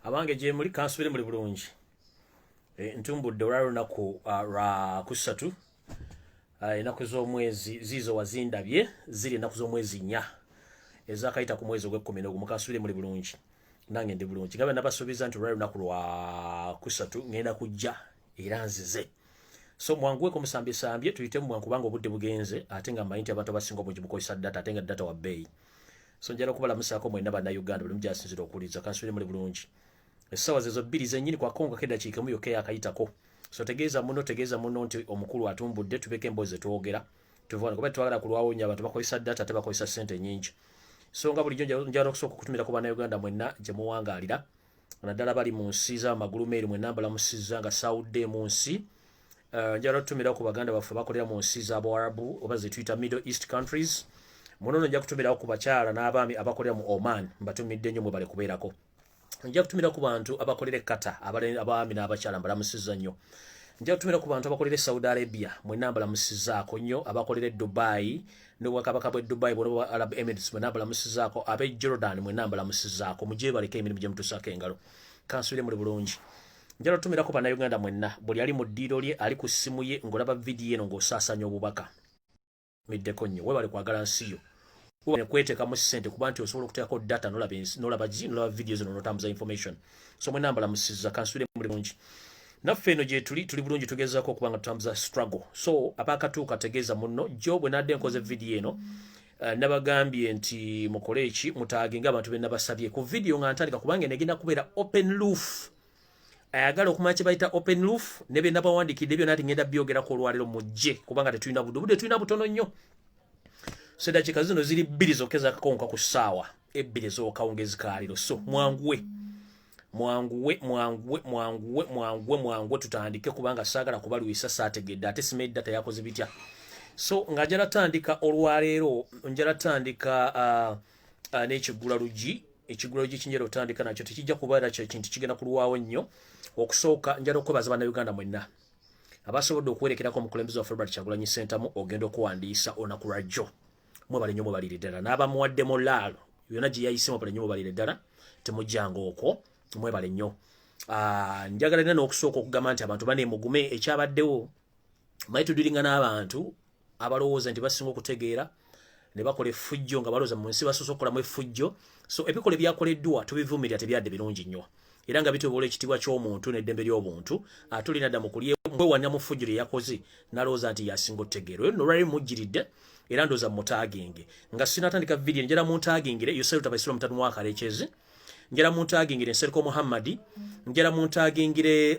Abange gye muli kansubire muli bulungi. Ntumbudde olwalunaku lwa kusatu. Ennaku z'omwezi ziizo wazindabye ziri ennaku z'omwezi 4 ezakayita ku mwezi ogw'ekumi mukansubire muli bulungi. Nange ndi bulungi. Ngabe nabasuubiza nti olwalunaku lwa kusatu ngenda kujja era nzize. So mwanguweko musambye tuyite mu mwangu kubanga obudde bugenze ate nga mmanyi nti abantu abasinga obungi bukozesa data ate nga data wa bbeeyi. So njala okubalamusaako mwenna bannayuganda buli mugyasinzira okuwuliriza kansubire muli bulungi. Essaawa zezo bbiri zennyini kwakonga keddakiika mu yoke yakayitako. So tegeeza muno nti omukulu atumbudde tubeke emboozi zetwogera. Tuvana kuba twagala kulwawo nnyo abantu bakozesa data ate bakozesa ssente nnyingi. So nga bulijjo njala okusooka okutumira ku bannayuganda mwenna gye muwangaalira. Naddala bali mu nsi z'amagulu meeri mwenna mbalamusizza nga sawudde mu nsi. Njala okutumira ku baganda baffe bakolera mu nsi z'Abarabu oba ze tuyita Middle East countries. Munono nja kutumirawo ku bakyala n'abaami abakolera mu Oman mbatumidde nnyo mwe bali kubeerako. Nja kutumira ku bantu abakolera Qatar abaami n'abakyala mbalamusizza nnyo. Nja kutumira ku bantu abakolera Saudi Arabia mwenna mbalamusizzaako nnyo, abakolera Dubai n'obwakabaka bw'e Dubai bw'oba Arab Emirates mwenna mbalamusizzaako, ab'e Jordan mwenna mbalamusizzaako, mujje baleke emirimu gye mutusaako engalo. Kansubire muli bulungi. Njala otumira ku bannayuganda mwenna buli ali mu ddiiro lye ali ku ssimu ye ng'olaba vidiyo eno ng'osaasanya obubaka. Middeko nnyo webale kwagala nsi yo. Webale kweteekamu ssente kuba nti osobola okuteekako data n'olaba vidiyo zino n'otambuza information. So mwenna mbalamusizza kansubire muli bulungi. Naffe eno gye tuli bulungi tugezaako okuba nga tutambuza struggle. So abaakatuuka tegeeza munno jo bwe nadde nkoze vidiyo eno nabagambye nti mukole eki mutaaginga abantu be nabasabye ku vidiyo nga ntandika kubanga negenda kubeera open roof. Ayagala okumanya kye bayita open roof ne bye nabawandiikidde byonna ati ngenda byogerako olwaleero mujje kubanga tetulina budde tulina butono nnyo. So eddakiika zino ziri 2 zokka ezakakonka ku ssaawa 2 ez'okawunga ezikaaliro. So mwanguwe tutandike kubanga saagala kubalwisa saategedde ate simanyi data yakoze bitya. So nga njala tandika olwaleero njala tandika n'ekiggula lugi. Ekiggula lugi kinjala otandika nakyo tekijja kubeera kintu kigenda kulwawo nnyo. Okusooka njala okwebaza bannayuganda mwenna abasobodde okuwerekerako omukulembeze wa Robert Kyagulanyi Ssentamu ogenda okuwandiisa olunaku lwa jjo. Mwebale nnyo mwebalire ddala n'abamuwaddemu laalo yonna gye yayise mwebale nnyo mwebalire ddala temujjanga okwo mwebale nnyo. Njagala nnyo n'okusooka okugamba nti abantu bane mugume ekyabaddewo manyi tudiringa n'abantu abalowooza nti basinga okutegeera ne bakola effujjo nga balowooza mu nsi basoose okukolamu effujjo. So ebikola ebyakoleddwa tubivumirira tebyadde birungi nnyo era nga bitoboola ekitiibwa ky'omuntu n'eddembe ly'obuntu. Tulina dda mu kulyewannya mu ffujjo lye yakoze n'alowooza nti yasinga otegeera. Oyo nno lwali mujjiridde era ndowooza mutaaginge nga sinatandika vidiyo njala muntagingire Yoseru Tabaisiro mutanu wa Kalekyezi, njala muntagingire Nsereko Muhammadi, njala muntagingire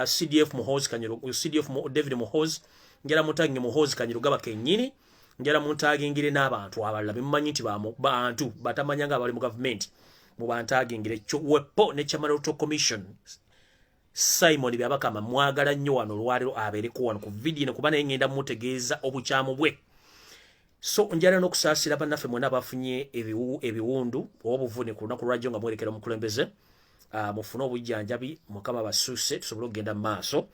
CDF Muhoozi Kanyero, CDF David Muhoozi, njala muntagingire Muhoozi Kanyero gaba kennyini, njala muntagingire n'abantu abalala bemumanyi nti bantu batamanya nga abali mu gavumenti mubantagingire Wepo ne Chamaloto Commission Simon Byabakama mwagala nnyo wano olwaleero abeereko wano ku vidiyo eno kuba naye ngenda mutegeeza obukyamu bwe. So njala n'okusaasira bannaffe mwenna abafunye ebiwundu obuvune ku lunaku lwajjo nga mwerekera omukulembeze mufune obujjanjabi Mukama basuuse tusobole okugenda mu maaso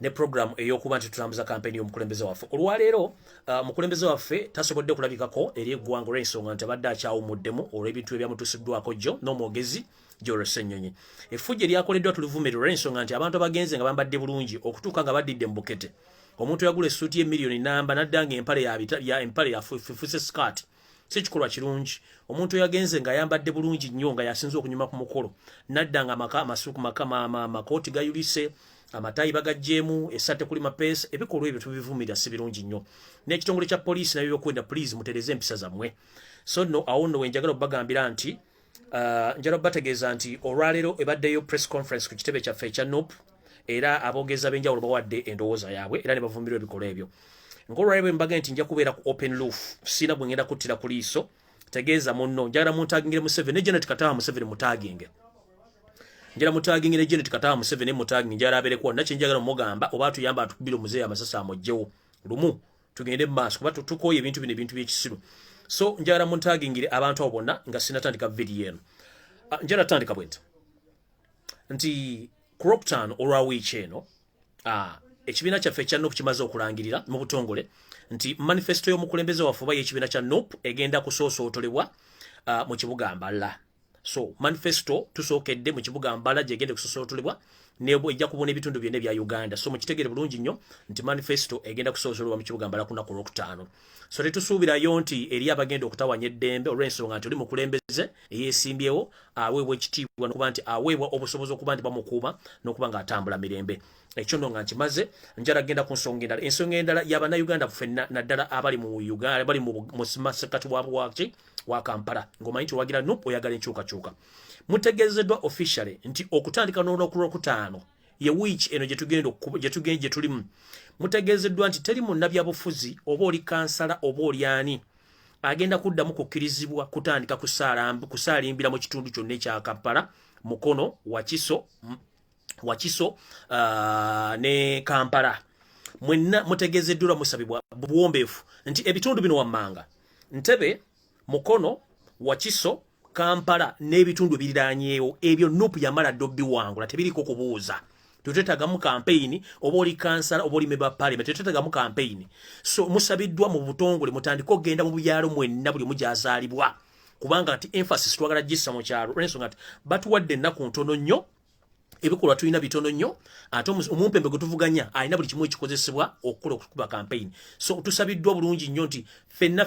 ne program ey'okuba nti tutambuza kampeni y'omukulembeze waffe. Olwaleero omukulembeze waffe tasobodde kulabikako eri eggwanga olw'ensonga nti abadde akyawumuddemu olw'ebintu ebyamutuusiddwako jjo n'omwogezi Joel Ssenyonyi. Effujjo eryakoleddwa tulivumirira olw'ensonga nti abantu abagenze nga bambadde bulungi okutuuka nga baddidde mu bukete. Omuntu yagula essuuti y'emiliyoni namba naddanga empale yafufuse skirt. Si kikolwa kirungi. Omuntu yagenze nga ayambadde bulungi nnyo nga yasinze okunyuma ku mukolo naddanga amakooti gayulise amatayi bagajjeemu esate kuli mapeesa. Ebikolwa ebyo tubivumirira si birungi nnyo. N'ekitongole kya poliisi nabyo byokwenda please mutereze empisa zammwe. So no awo nno wenjagala obbagambira nti njala obbategeeza nti olwaleero ebaddeyo press conference ku kitebe kyaffe ekya NOP era aboogeza b'enjawulo bawadde endowooza yaabwe era ne bavumirwa ebikolwa ebyo. Ng'olwaleero bwe mbaga nti nja kubeera ku open roof sina bwe ngenda kuttira ku liiso tegeeza munno njagala muntagingire Museveni ne Janet Katawa Museveni mutaginge. Njala mutagingire Janet Katawa Museveni mutaginge njala abeereko nakye njagala mugamba oba atuyamba atukubira omuzeeyi amasasi amugyewo lumu tugende mu maaso kuba tukooye ebintu bino ebintu by'ekisiru. So njagala muntagingire abantu abo bonna nga sinatandika vidiyo eno. Njala tandika bwenti nti Croptown olwa wiiki eno ekibiina kyaffe ekya NOP kimaze okulangirira mu butongole nti manifesto y'omukulembeze waffe oba y'ekibiina kya NOP egenda kusoosootolebwa mu kibuga Mbala. So manifesto tusookedde mu kibuga Mbala gyegende kusosolotulibwa nebo ejja kubona ebitundu byonna bya Uganda. So mukitegere bulungi nnyo nti manifesto egenda kusosolwa mu kibuga Mbala kuna ku Lwokutaano. So tetusuubirayo nti eri abagenda okutawanya eddembe olw'ensonga nti oli mukulembeze eyeesimbyewo aweebwa ekitiibwa n'okuba nti aweebwa obusobozi okuba nti bamukuuma n'okuba ng'atambula mirembe. Ekyo nno nga nkimaze njala genda ku nsonga endala. Ensonga endala y'Abannayuganda ffenna naddala abali mu Uganda bali mu masekati wa Kampala ng'omanyi nti wagira nupu oyagala enkyukakyuka. Mutegeezeddwa officially nti okutandika n'olunaku Lwokutaano ye wiiki eno gye tulimu. Mutegeezeddwa nti teri munnabyabufuzi oba oli kansala oba oli ani agenda kuddamu kukkirizibwa kutandika kusaalimbira mu kitundu kyonna ekya Kampala, Mukono, Wakiso ne Kampala. Mwenna mutegeezeddwa musabibwa buwombeefu nti ebitundu bino wammanga Ntebe, Mukono, Wakiso, Kampala n'ebitundu biriraanyeewo ebyo nupu yamala dobbi wangula tebiriko kubuuza. Tutetagamu campaign oba oli kansala oba oli member parliament tutetagamu campaign. So musabiddwa mu butongole mutandika ogenda mu byalo mwenna buli mujazaalibwa kubanga ati emphasis twagala gissa mu kyalo ensonga ati batuwadde ennaku ntono nnyo ebikolwa tulina bitono nnyo ate omumpembe gwe tuvuganya alina buli kimu ekikozesebwa okukola okukuba campaign. So tusabiddwa bulungi nnyo nti fenna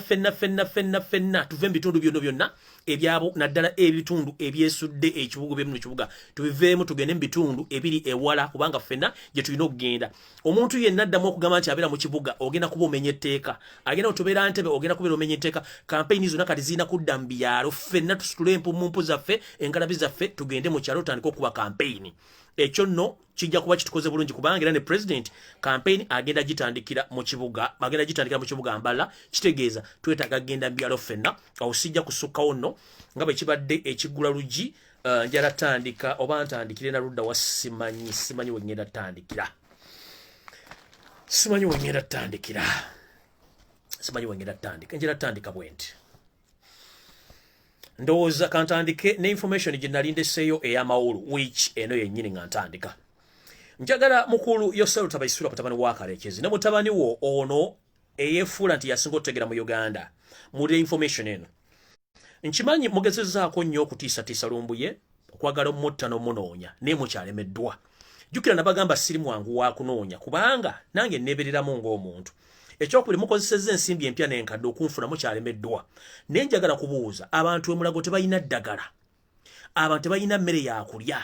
tuve mu bitundu byonna ebyabo naddala ebitundu ebyesudde ekibuga byemu ekibuga tubiveemu tugende mu bitundu ebiri ewala kubanga fenna gye tulina okugenda. Omuntu yenna addamu okugamba nti abeera mu kibuga ogenda kuba omenya etteeka, agenda otubeera Ntebe ogenda kubeera omenya etteeka. Campaign zonna kati zirina kudda mu byalo fenna tusitule empumumpu zaffe engalabi zaffe tugende mu kyalo tutandika okuba campaign. Ekyo nno kijja kuba kitukoze bulungi kubanga era ne president campaign agenda gitandikira mu kibuga Mbala. Kitegeeza twetaaga genda byalo fenna awo sijja kusukkawo nno nga bwe kibadde ekiggula lugi njala tandika oba ntandikire na ludda wa simanyi we ngenda tandikira njala tandika bwenti ndowooza kantandike ne information gye nali ndeseeyo ey'amawulu which eno yennyini nga ntandika. Njagala mukulu Yoselu Tabaisula mutabani wa Kalekezi ne mutabani wo ono eyeefuula nti yasinga okutegera mu Uganda muli information eno. Nkimanyi mugezezzaako nnyo okutiisatiisa Lumbuye okwagala omutta n'omunoonya naye mukyalemeddwa. Jjukira nabagamba siri mwangu wa kunoonya kubanga nange nneebereramu ng'omuntu. Ekyokubiri mukozesezza ensimbi empya n'enkadde okunfuna mukyalemeddwa. Naye njagala kubuuza abantu emulago tebalina ddagala, abantu tebalina mmere yakulya,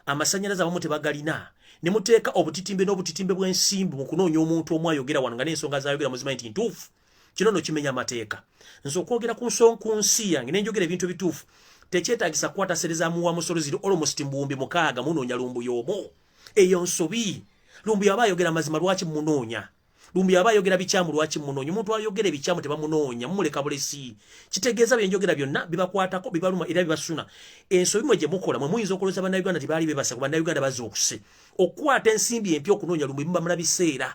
amasannyalaze abamu tebagalina, ne muteeka obutitimbe n'obutitimbe bw'ensimbi mu kunoonya omuntu omu ayogera wano nga n'ensonga z'ayogera muzimanyi nti ntuufu. Kino nno kimenya amateeka. Nze okwogera ku nsi yange ne njogera ebintu ebituufu tekyetaagisa kukwataserezaamu wa musoloziro almost mbuwumbi 6 munoonya Lumbuye omu. Eyo nsobi. Lumbuye aba ayogera mazima lwaki munoonya? Lumbuye aba ayogera bikyamu lwaki munoonya? Omuntu ayogera ebikyamu tebamunoonya mumuleka bulesi. Kitegeeza byenjogera byonna bibakwatako bibaluma era bibasuna. Ensobi mwe gye mukola mwe muyinza okulooza Bannayuganda tibaali bebasa ku Bannayuganda bazuukuse. Okukwata ensimbi empya okunoonya Lumbuye mubamala biseera.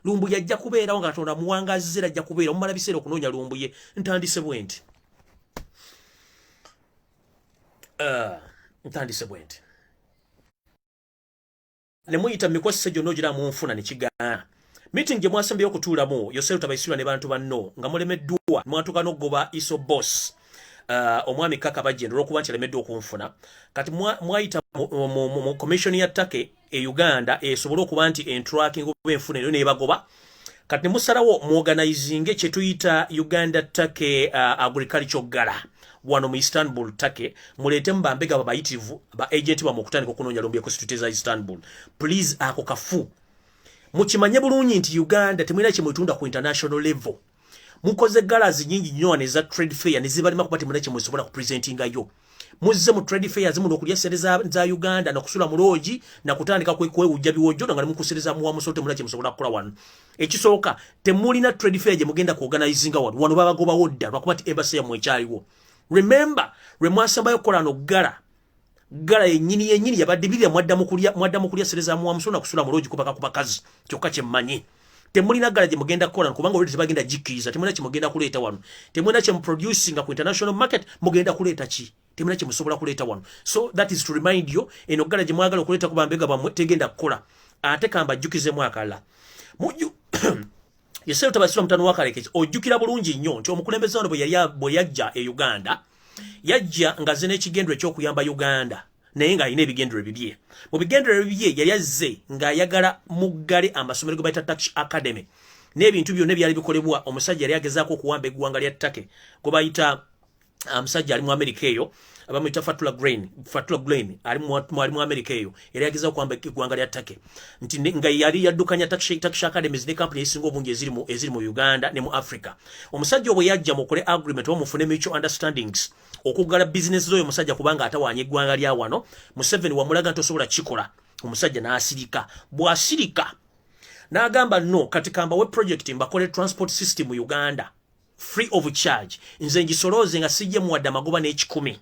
Lumbuye ajja kubeerawo nga Katonda muwangazizira ajja kubeera mumala biseera okunoonya Lumbuye. Ntandise bwenti. Ne muyita mikosese gyonna ogira mu nfuna ne kigaana. Meeting gye mwasembyeyo okutuulamu Yoselu Tabaisula ne bantu banno nga mulemeddwa mwatuuka n'oggoba iso boss omwami Kaka Bajjenda olw'okuba nti alemeddwa okunfuna. Kati mwayita mu commission ya ttake e Uganda esobole okuba nti entracking oba enfuna eyo n'ebagoba. Kati ne musalawo muorganizinge kye tuyita Uganda Ttake Agriculture Gala wano mu Istanbul Ttake muleetemu bambega babayitivu ba agent ba mu kutandika okunoonya Lumbuye constitute za Istanbul. Please ako kafu. Mukimanye bulungi nti Uganda temulina kye mutunda ku international level. Mukoze galas nyingi nnyo ne za trade fair ne zibalima kuba temulina kye musobola ku presentinga yo. Muzze mu trade fair zimu n'okulya sente za Uganda na kusula mu loogi na kutandika kwewujja biwojjo nga mukusereza mu wamusote temulina kye musobola kukola wano. Ekisooka temulina trade fair gye mugenda ku organizinga wano babagobawo dda lwakuba nti embassy yammwe ekyaliwo. Remember remwasambayo kukola no gala yennyini yabadde bibya mwadda mu kulya sereza mu wamusona kusula mu loogi kubaka ku bakazi kyokka kye mmanyi. Temulina gala gye mugenda kukola kubanga olwedde tebagenda jikkiriza. Temulina kye mugenda kuleeta wano. Temulina kye producing ku international market mugenda kuleeta ki? Temulina kye musobola kuleeta wano. So that is to remind you eno gala gye mwagala okuleeta ku bambega bamwe tegenda kukola. Ate kamba jjukizemu akala. Yoselu Tabaisula mutano wa Kalekezi ojjukira bulungi nnyo nti omukulembeze wano bwe yajja e Uganda yajja ngaze n'ekigendero eky'okuyamba Uganda naye nga alina ebigendero bibye. Mu bigendero bibye yali azze ng'ayagala muggale amasomero ge bayita Tax Academy n'ebintu byonna byali bikolebwa. Omusajja yali agezaako okuwamba eggwanga lya Ttake gwe bayita omusajja ali mu Amerika eyo abamuyita Fatula Grain ali mu Amerika eyo yali agezaako okuwamba eggwanga lya Ttake nti nga yali yaddukanya Tax Academies ne company ezisinga obungi eziri mu Uganda ne mu Africa. Omusajja obwe yajja mukole agreement mufune mutual understandings okugala business z'oyo musajja kubanga atawaanya eggwanga lya wano. Museveni wamulaga ntosobola kikola. Omusajja n'asirika. Bw'asirika n'agamba no kati kambawe project mbakole transport system mu Uganda free of charge nze ngisoloze nga sijje muwadde amagoba n'ekikumi.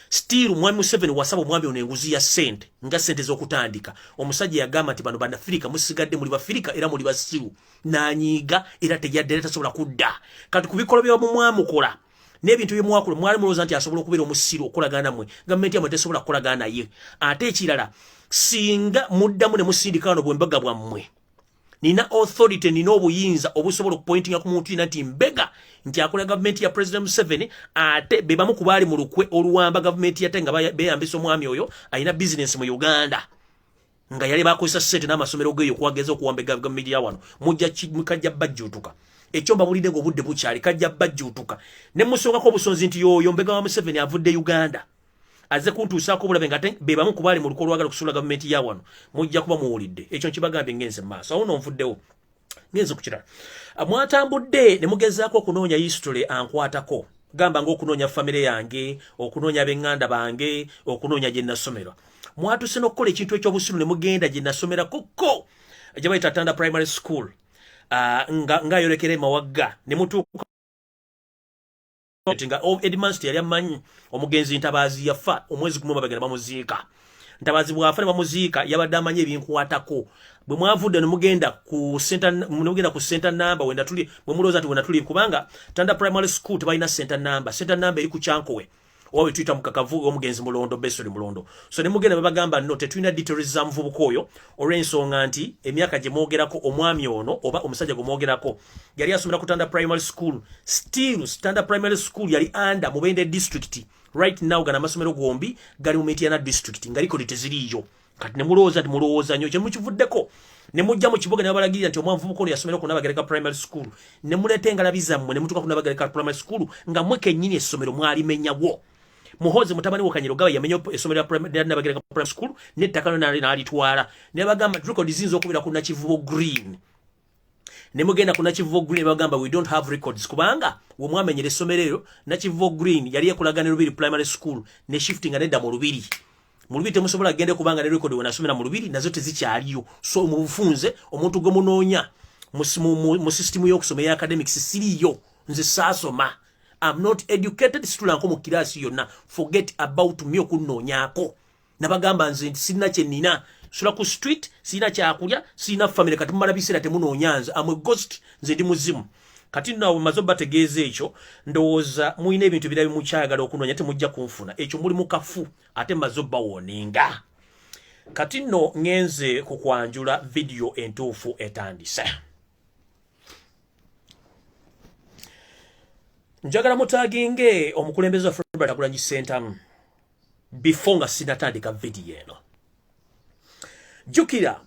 Still mwami Museveni wasaba omwami ono enguzi ya sente nga sente z'okutandika. Omusajja yagamba nti bano Bannafirika musigadde muli Bafirika era muli basiru n'anyiiga era tejyadde tasobola kudda. Kati ku bikolo by'omumwamukola n'ebintu bye mwakola mwali mulowooza nti asobola okubeera omusiru okolagana mmwe gavumenti yamwe tesobola kukolagana naye. Ate ekirala singa muddamu ne musindika wano bwembaga bwammwe nina authority nina obuyinza obusobola okupointinga ku muntu ina nti mbega nti akola gavumenti ya President Museveni ate bebamu kubaali mu lukwe oluwamba gavumenti yate nga beyambisa omwami oyo alina business mu Uganda nga yali bakozesa sente n'amasomero geyo kuwageza okuwamba gavumenti ya wano mukajja bajjuutuka. Ekyo mbabulidde ng'obudde bukyali kajja bajjuutuka ne musongako obusonzi nti yoyo mbega wa Museveni avudde Uganda aze kuntuusaako obulabe nga bebamu kubaali mu lukwe olwagala kusuula gavumenti ya wano mujja kuba muwulidde. Ekyo nkibagambye ngenze maaso awo nonvuddewo ngenze ku kirala. Mwatambudde ne mugezaako okunoonya history ankwatako gamba ng'okunoonya famire yange okunoonya b'eŋŋanda bange okunoonya gye nasomera. Mwatuse n'okukola ekintu ekyobusiru ne mugenda gye nasomera koko gye bayita Tanda Primary School ng'ayolekera emawagga ne mutuuka nga Edmonds yali amanyi omugenzi Ntabaazi yafa omwezi gumu bagenda bamuziika. Ntabaazi bwafa ne bamuziika yabadde amanyi ebinkwatako. Bwe mwavudde ne mugenda ku center number wenda tuli bwe mulooza nti wenda tuli kubanga Tanda Primary School tebalina center number. Center number eri ku Kyankowe owe tuyita mu Kakavu omugenzi Mulondo Besoli Mulondo. So ne mugenda babagamba no tetulina details za muvubuka oyo olw'ensonga nti emyaka gye mwogerako omwami ono oba omusajja gwe mwogerako yali asomera ku Tanda Primary School. Still Tanda Primary School yali under Mubende District. Right now gana amasomero gombi gali mu Mityana District nga likodi teziriyo. Kati ne mulowooza nnyo kye mukivuddeko ne mujja mu kibuga ne babalagirira nti omwavubuka ono yasomera ku Nabagereka Primary School ne muleeta engalabi zammwe ne mutuuka ku Nabagereka Primary School nga mwe kennyini essomero mwalimenyawo. Muhoozi mutabani wa Kanyero Gaba yamenya essomero lya Nabagereka Primary School n'ettaka n'alitwala ne bagamba record zinza okubeera ku Nakivubo Green. Ne mugenda ku Nakivubo Green bagamba we don't have records kubanga we mwamenyera essomero eryo Nakivubo Green yali ekulagana Lubiri Primary School ne shifting nedda mu Lubiri. Mu Lubiri temusobola gende kubanga ne record we nasomera mu Lubiri nazo tezikyaliyo. So mu bufunze omuntu gwe munoonya mu system y'okusoma ya academics siriyo. Nze saasoma. I'm not educated situla nko mu kirasi yonna. Forget about me okunoonyako. Nabagamba nze sina kye nina. Sula ku street sina kyakulya sina family kati mumala biseera temunoonyanza. I'm a ghost nze ndi muzimu. Kati nno mazo bategeeza ekyo ndowooza muyina ebintu birala bimukyayagala okunoonya temujja kunfuna. Ekyo muli mu kafu ate mazo bawoninga. Kati nno ngenze kukwanjula video entuufu etandise. Njagala mutaginge omukulembeze wa Fulbert Agulanyi Center before nga sinatandika video eno. Jukira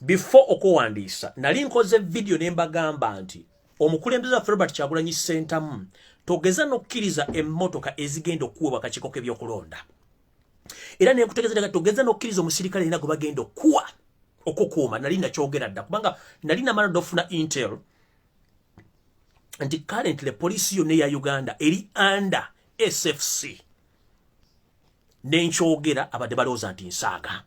before okuwandiisa nali nkoze video ne mbagamba nti omukulembeze wa Fulbert Agulanyi Center togeza n'okkiriza emmotoka ezigenda okuwa akakiiko k'ebyokulonda. Era ne nkutegeeza togeza n'okkiriza omusirikale era gwe bagenda okuwa okukuuma nali nakyogera dda kubanga nali namala ofuna intel nti currently police yonna ya Uganda eri under SFC. Nenkyogera abadde balowooza nti nsaaga.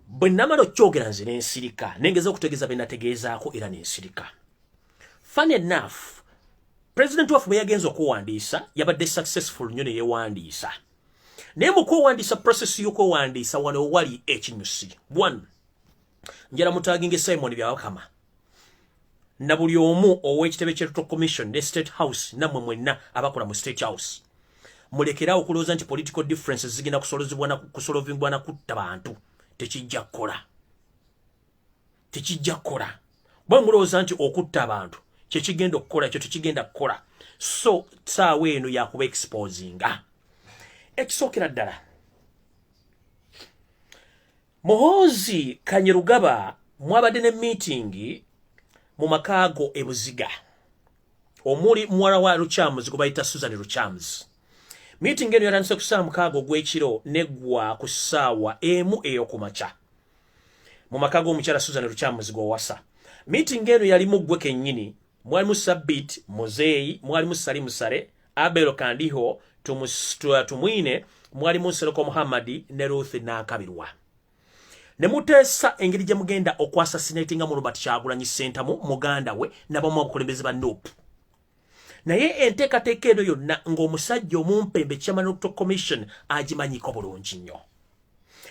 Bwe namala okyogera nze n'ensirika nengeza okutegeeza be nategeezaako era n'ensirika. Funny enough, President waffe bwe yagenza okuwandiisa yabadde successful nnyo ne yeewandiisa. Naye mu kwewandiisa process y'okwewandiisa wano wali ekinyusi. 1. Njala mutaginge Simon Byawakama. Na buli omu ow'ekitebe ky'Electoral Commission ne State House nammwe mwenna abakola mu State House. Mulekerawo okulowooza nti political differences zigenda kusolvingwa na kutta bantu. Tekijja kukola. Tekijja kukola. Bwe mulowooza nti okutta abantu kye kigenda okukola ekyo tekigenda kukola. so saawa eno yakuba exposinga ekisookera ddala Muhoozi Kanyerugaba mwabadde ne meeting mu makaago e Buziga omuli muwala wa Luchamzi gwe bayita Susan Luchamzi. Meeting eno yatandise ku ssaawa mukaaga ogw'ekiro neggwa ku ssaawa emu ey'okumakya mu makaago omukyala Susan Luchamzi gw'owasa. Meeting eno yalimu ggwe kennyini, mwalimu Sabit Muzeeyi, mwalimu Sali Musare, Abel Kandiho, Tumwine, mwalimu Seroko Muhammadi ne Ruth Nakabirwa. Ne muteesa engeri gye mugenda okwasasinatinga mu Robert Kyagulanyi Ssentamu muganda we n'abamu abakulembeze ba NUP. Naye enteekateeka eno yonna ng'omusajja omumpembe Chairman Electoral Commission agimanyiko bulungi nnyo.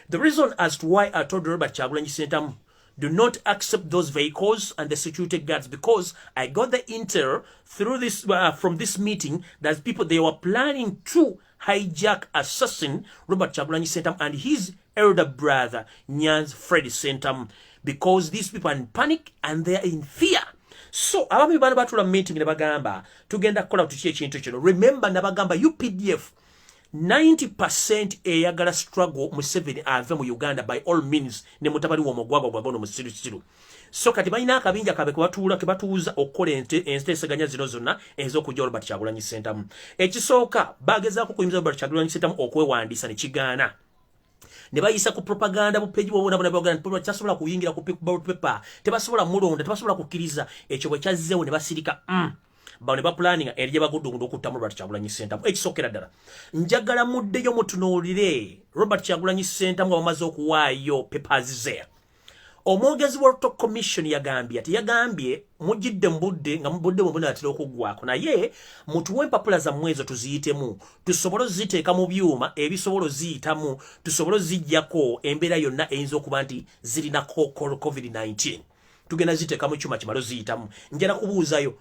The reason as to why I told Robert Kyagulanyi Ssentamu do not accept those vehicles and the security guards, because I got the intel through this from this meeting that people they were planning to hijack, assassin Robert Kyagulanyi Ssentamu and his elder brother Nyanzi Freddy Ssentamu, because these people are in panic and they are in fear. So abami bano batula meeting ne bagamba tugenda kukola tukiye ekintu kino. Remember nabagamba UPDF 90% eyagala struggle Museveni ave mu Uganda by all means ne mutabali wo mogwago gwagono musiru. So kati balina akabinja kabe kubatuula kebatuuza okukola enteeseganya zino zonna ez'okujja Robert Kyagulanyi Ssentamu. Ekisooka bagezaako kuyinza Robert Kyagulanyi Ssentamu okwewandiisa ne kigaana. Ne bayisa ku propaganda bu page wabona baganda people kyasobola kuyingira ku paper tebasobola mulonda tebasobola kukkiriza ekyo bwe kyazzeewo ne basirika bano ba planning erije bagudungu okutta Robert Kyagulanyi Ssentamu. Ekisokera ddala njagala muddeyo mutunuulire Robert Kyagulanyi Ssentamu bamaze okuwaayo papers ze. Omwogezi wa Electoral Commission yagambye mujjidde mbudde nga mbudde mbona atira okuggwako naye mutuwe empapula za mwezo tuziyitemu tusobolo ziteeka mu byuma ebisobolo ziyitamu tusobolo zijjako embeera yonna eyinza okuba nti zirina COVID-19 tugenda ziteeka mu kyuma kimalo ziyitamu. Njala kubuuzayo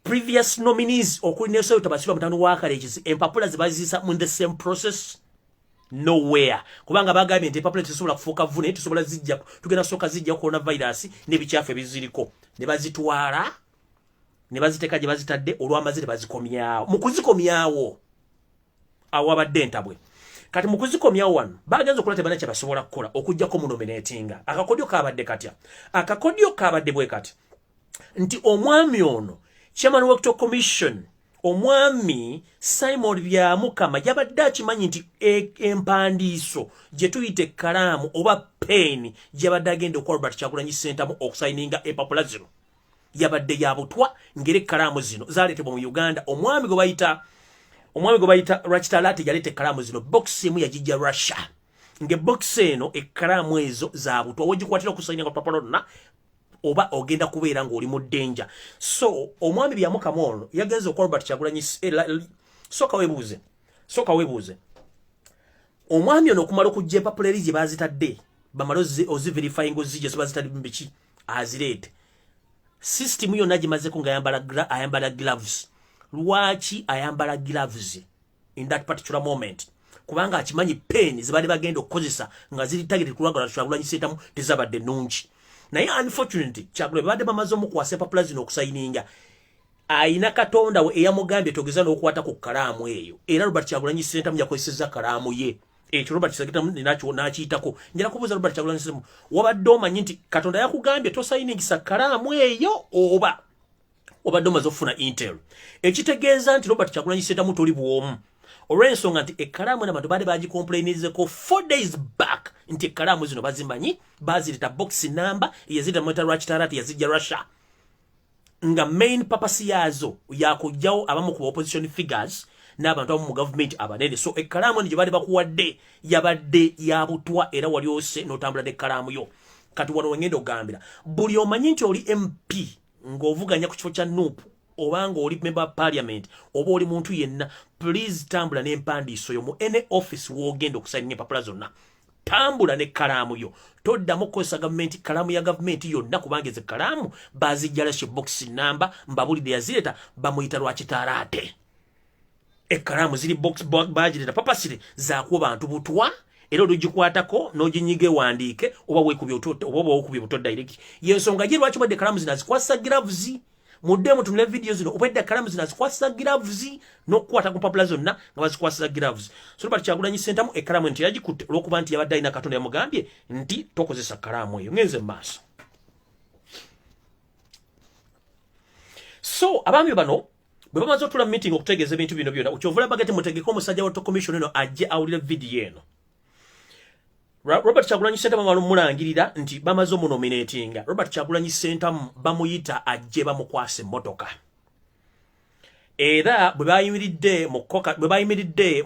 previous nominees okuli nesoyo tabasibwa mutano wa colleges empapula zibazisa mu the same process nowhere kubanga bagambye nti empapula tesobola kufuuka vune tusobola zijja tugenda soka zijja coronavirus n'ebikyafu ebiziriko ne bazitwala ne baziteeka gye bazitadde olw'amazire bazikomyawo mu kuzikomyawo awo abadde entabwe kati mu kuzikomyawo wano bagenza okukola tebana kye basobola kukola okujjako mu nominatinga akakodyo kabadde katya akakodyo kabadde bwe kati nti omwami ono Chairman Electoral Commission omwami Simon Byamukama yabadde akimanyi nti empandiiso gye tuyite kalaamu oba pen gyabadde agenda okuwa Robert Kyagulanyi Ssentamu okusayininga empapula zino yabadde yabutwa ngeri kalaamu zino zaleetebwa mu Uganda. Omwami gwe bayita Rachitalati yaleeta kalaamu zino box emu yagijja Russia nge box eno ekalaamu ezo zabutwa wogikwatira okusayininga empapula zonna oba ogenda kubeera ng'oli mu danger. So omwami Byamukama ono yagenze okuwa Robert Kyagulanyi soka webuuze omwami ono okumala okujja empapula eri gye bazitadde bamala oziverifying ozijja zo bazitadde biki azireete system yonna gimazeeko nga ayambala gloves. Lwaki ayambala gloves in that particular moment? Kubanga akimanyi pen zibadde bagenda okukozesa nga ziri targeted kulwagala Kyagulanyi Ssentamu tezabadde nnungi. Naye unfortunately Kyagulanyi badde bamaze omukwasa empapula zino okusayininga ayina katonda we eyamugambye togeza n'okukwata ku kalaamu eyo era Robert Kyagulanyi Ssentamu yakozesezza kalaamu ye ekyo Robert Ssentamu n'akiyitako. Njala kubuuza Robert Kyagulanyi Ssentamu wabadde omanyi nti katonda yakugambye tosayiningisa kalaamu eyo oba obadde omaze okufuna intel ekitegeeza nti Robert Kyagulanyi Ssentamu toli bwomu olw'ensonga nti ekkalaamu n'abantu baali bagicomplainizeko 4 days back nti ekkalaamu zino bazimanyi bazireta box number yazita mweta Rachitalati yazijja Russia nga main purpose yazo yakujjawo abamu ku opposition figures n'abantu abamu mu government abanene. So ekkalaamu gye baali bakuwadde yabadde yabutwa era wali ose n'otambula n'ekkalaamu yo. Kati wano wengenda ogambira buli omanyi nti oli MP ng'ovuganya ku kifo kya NUP obanga oli member of parliament oba oli muntu yenna please tambula n'empandiiso yo mu any office wogenda okusayininga empapula zonna tambula ne kalaamu yo toddamu kukozesa gavumenti kalaamu ya gavumenti yonna kubanga ezo kalaamu bazijjala she box number mbabulidde yazireta bamuyita Rachitalati ekkalaamu ziri box bagireta papasire zakuwa bantu butwa era olugikwatako n'oginyige wandiike oba weekubye oba weekubye buto direct yensonga gye lwaki badde kalaamu zino azikwasa gloves muddemu tunule video zino obedda kalamu zino azikwasa gloves n'okukwata ku mpapula zonna nga bazikwasa gloves. So Robert Kyagulanyi Ssentamu ekalamu nti yagikutte olw'okuba nti yabadde alina Katonda yamugambye nti tokozesa kalamu eyo. Ngenze maaso. So abaami bano bwe bamaze otula meeting okutegeeza ebintu bino byonna ukyovula bagate mutegeko omusajja wa commission eno ajje awulire video eno. Robert Kyagulanyi Ssentamu balumulangirira nti bamaze omunominatinga. Robert Kyagulanyi Ssentamu bamuyita ajje bamukwase emmotoka. Era bwe bayimiridde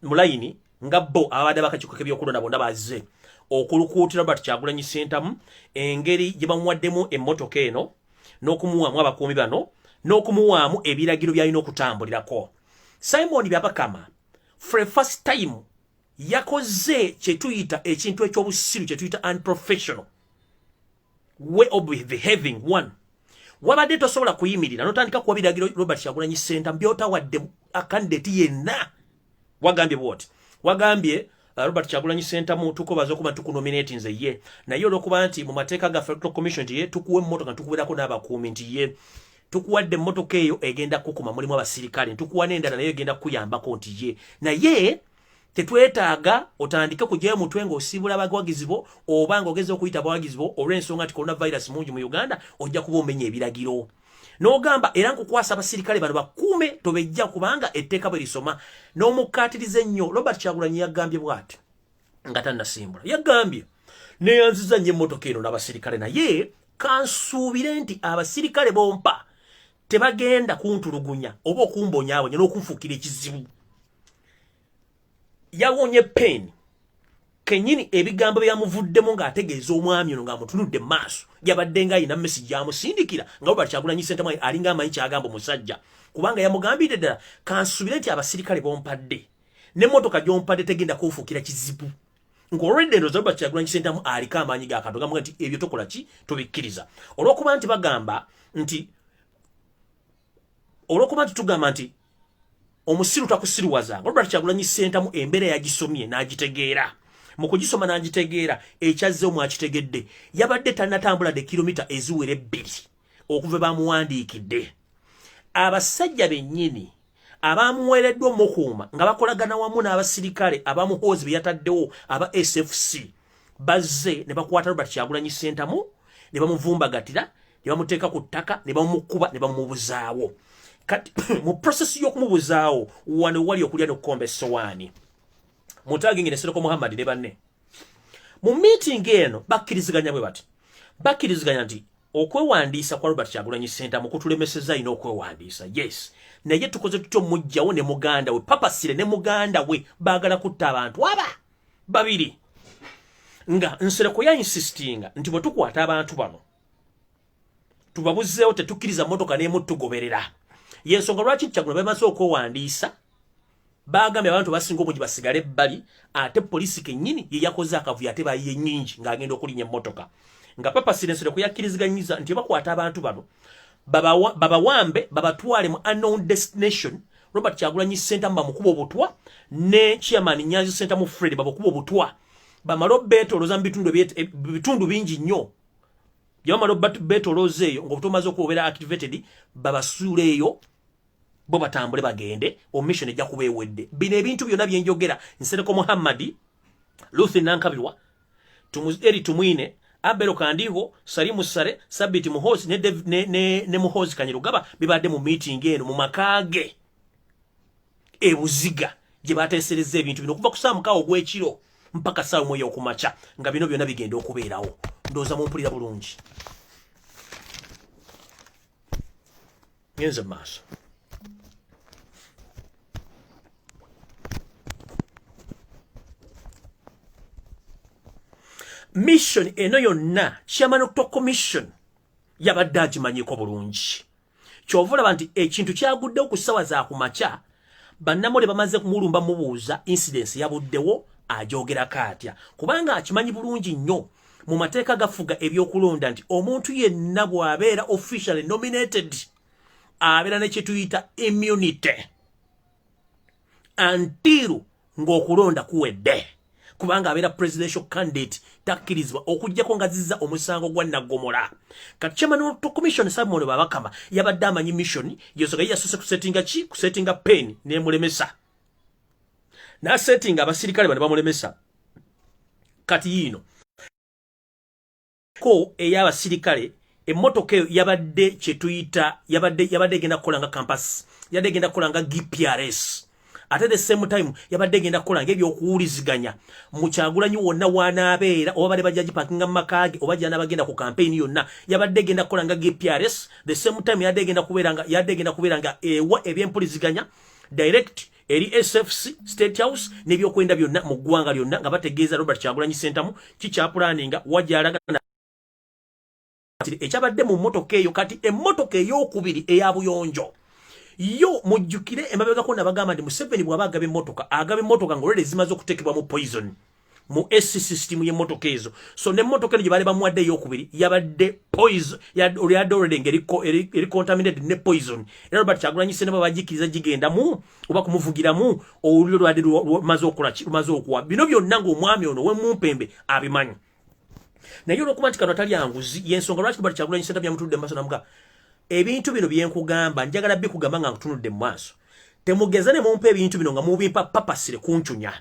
mu layini nga bo abadde bakakikoke by'okulonda bonna bazze okulukuutira Robert Kyagulanyi Ssentamu engeri gye bamuwaddemu emmotoka eno n'okumuwaamu abakuumi bano n'okumuwaamu ebiragiro by'alina okutambulirako. Simon Byabakama for the first time yakoze kye tuyita ekintu ekyobusiru kye tuyita unprofessional way of behaving. One, wabadde tosobola kuyimirira n'otandika kuwa biragiro Robert Kyagulanyi Ssentamu by'otawadde candidate yenna. Wagambye bw'oti wagambye Robert Kyagulanyi Ssentamu tukobaza okuba tukunominate nze ye naye olw'okuba nti mu mateeka ga Electoral Commission nti ye tukuwa emmotoka ntukubeerako n'abakuumi nti ye tukuwadde emmotoka eyo egenda kukuma mulimu abasirikale ntukuwa n'endala naye egenda kukuyambako nti ye naye tetwetaaga otandike kujjayo mutwe ng'osiibula abawagizi bo oba ng'ogeza okuyita abawagizi bo olw'ensonga nti coronavirus mungi mu Uganda ojja kuba omenya ebiragiro. N'ogamba era nkukwasa abasirikale bano bakuume tobejja kubanga etteeka bwe lisoma n'omukkaatiriza ennyo. Robert Kyagulanyi yagambye bw'ati nga tannasimbula yagambye neeyanziza nnyo emmotoka eno n'abasirikale naye kansuubire nti abasirikale bompa tebagenda kuntulugunya oba okumbonyaabonya n'okunfuukira ekizibu. Yawonye pen kenyini ebigambo byamuvuddemu ng'ategeeza omwami ono ng'amutunudde mu maaso yabadde nga ayina message yamusindikira nga Robert Kyagulanyi Ssentamu alinga amanyi kyagamba omusajja kubanga yamugambidde ddala kansubire nti abasirikale bompadde n'emmotoka gy'ompadde tegenda kufuukira kizibu ng'olwedde eno Robert Kyagulanyi Ssentamu aliko amaanyi ga Katonda gamuga nti ebyo tokola ki tobikkiriza olw'okuba nti tugamba nti omusiru takusiruwaza. Robert Kyagulanyi Ssentamu embeera yagisomye n'agitegeera mu kugisoma n'agitegeera ekyazze omwakitegedde yabadde tannatambuladde kilomita eziwera 2 okuva bamuwandiikidde. Abasajja bennyini abamuweereddwa omukuuma nga bakolagana wamu n'abasirikale abamuhoozi be yataddewo aba SFC bazze ne bakwata Robert Kyagulanyi Ssentamu ne bamuvumbagatira ne bamuteeka ku ttaka ne bamukuba ne bamubuzaawo. Kati mu process y'okumubuzaawo wano wali okulya n'okukomba essowaani Mutaagi ngene Sereko Muhammad ne banne mu meeting eno bakkiriziganya bwe bati bakkiriziganya nti okwewandiisa kwa Robert Kyagulanyi Ssentamu kutulemeseza ino okwewandiisa. Yes, naye tukoze tutyo mujjawo ne muganda we papasire ne muganda we baagala kutta abantu aba babiri nga Nsereko ya insistinga nti bwe tukwata abantu bano tubabuzeewo tetukkiriza mmotoka n'emutugoberera. Yensonga lwaki Kyagulanyi bamaze okwewandiisa bagambye abantu basinga obungi basigale ebbali ate polisi kennyini ye yakoze akavuyo ate bayiye nnyingi ng'agenda okulinnya emmotoka nga papa Nsereko yakkiriziganyiza nti bakwata abantu bano babawambe babatwale mu unknown destination. Robert Kyagulanyi Ssentamu bamukuba obutwa ne chairman Nyanzi Ssentamu Fred bamukuba obutwa bamala obbeetolooza mu bitundu bingi nnyo byamala obbeetolooza eyo ng'obutumaze okubeera activated babasuula eyo bo batambule bagende omission ejja kuba ewedde. Bino ebintu byonna bye njogera Nsereko Muhammad Ruth Nankabirwa Eri Tumwine Abelo Kandiho Salimu Sare Sabiti Muhoozi ne Muhoozi Kanyirugaba bibadde mu meeting eno mu makaage ebuziga gye bateesereza ebintu bino okuva ku saamukawo gw'ekiro mpaka saawa mwe y'okumakya nga bino byonna bigenda okubeerawo. Ndowooza mumpulira bulungi. Ngenze maaso. Mission eno yonna Chairman of Commission yabadde agimanyiko bulungi. Kyova olaba nti ekintu kyaguddewo ku ssaawa za kumakya bannamole bamaze kumulumba mubuuza incidence yabuddewo ajogerako atya kubanga akimanyi bulungi nnyo mu mateeka gafuga ebyokulonda nti omuntu yenna bw'abeera officially nominated abeera ne kye tuyita immunity until ng'okulonda kuwedde. kubanga abeera presidential candidate takkirizibwa okujjako nga zizza omusango gwa Naggomola. Kati chairman of commission Simon Babakama yabadde amanyi mission yosoga yasose kusettinga ki kusettinga pen nemulemesa na setting abasirikale bano bamulemesa. Kati yino ko ey'abasirikale emmotoka eyo yabadde kyetuyita yabadde genda kukolanga campus yabadde genda kukolanga GPRS. Ate the same time yabadde genda kukolanga ebyokuwuliziganya mu Kyagulanyi wonna wanaabeera oba bale bajja gipakinga mu makaage oba jana bagenda ku campaign yonna yabadde genda kukolanga GPRS. The same time yabadde genda kubeeranga ewa ebyempuliziganya direct eri SFC State House n'ebyokwenda byonna mu ggwanga lyonna nga bategeeza Robert Kyagulanyi Ssentamu kikyapulaninga wajjalaga ekyabadde mu mmotoka eyo. Kati emmotoka ey'okubiri eya buyonjo yo mujjukire emabegako nabagamba nti Museveni bw'aba agaba emmotoka ng'olwedde zimaze okuteekebwa mu poison mu SC system y'emmotoka ezo. So n'emmotoka eno gye baali bamuwadde ey'okubiri yabadde poison yadde already ng'eri contaminated ne poison. Era Robert Kyagulanyi Ssentamu bagikkiriza gigendamu oba kumuvugiramu olulyo lwadde lumaze okuwa. Bino byonna ng'omwami ono w'emumpembe abimanyi. Naye olwokuba nti kano atali anguzi y'ensonga lwaki Robert Kyagulanyi Ssentamu yamutuludde mu maaso namuga ebintu bino byenkugamba njagala bikugamba nga nkutunudde mu maaso. Temugeza ne mumpa ebintu bino nga mubimpa papasire kuncunya.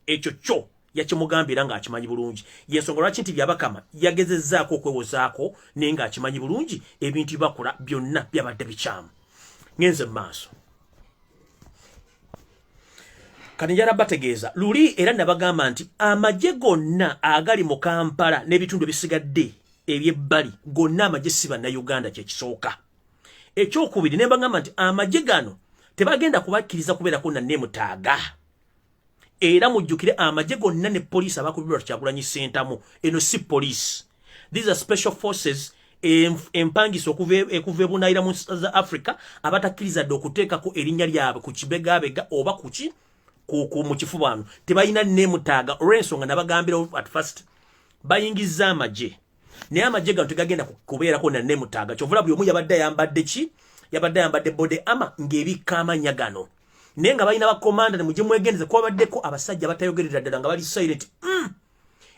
Ekyo kyo yakimugambira nga akimanyi bulungi. Y'ensonga lwaki nti byabakama yagezezzaako okwewozaako naye nga akimanyi bulungi ebintu bibakola byonna byabadde bikyamu. Ngenze mu maaso. Kati njala bategeeza luli era nabagamba nti amagye gonna agali mu Kampala n'ebitundu bisigadde ebyebbali gonna amagye si bannayuganda kyekisooka. Ekyokubiri ne bagamba nti amagye gano tebagenda kubakkiriza kubeerako na Nemutaaga. Era mujjukire amagye gonna ne poliisi abakubirwa Kyagulanyi Ssentamu eno si poliisi. These are special forces empangisa okuva ebunaayira mu za Africa abatakkiriza okuteekako erinnya lyabwe ku kibegabega oba kuki mu kifuba ano tebalina Nemutaaga. Olw'ensonga nabagambira at first bayingizza amagye naye amagye gano tegagenda kubeerako na Nemutaaga. Kyovula buli omu yabadde ayambadde ki yabadde ayambadde bode ama ng'ebikka amanya gano naye nga balina bakomanda ne mujye mwegendeze kuba baddeko abasajja batayogerera ddala nga bali silent.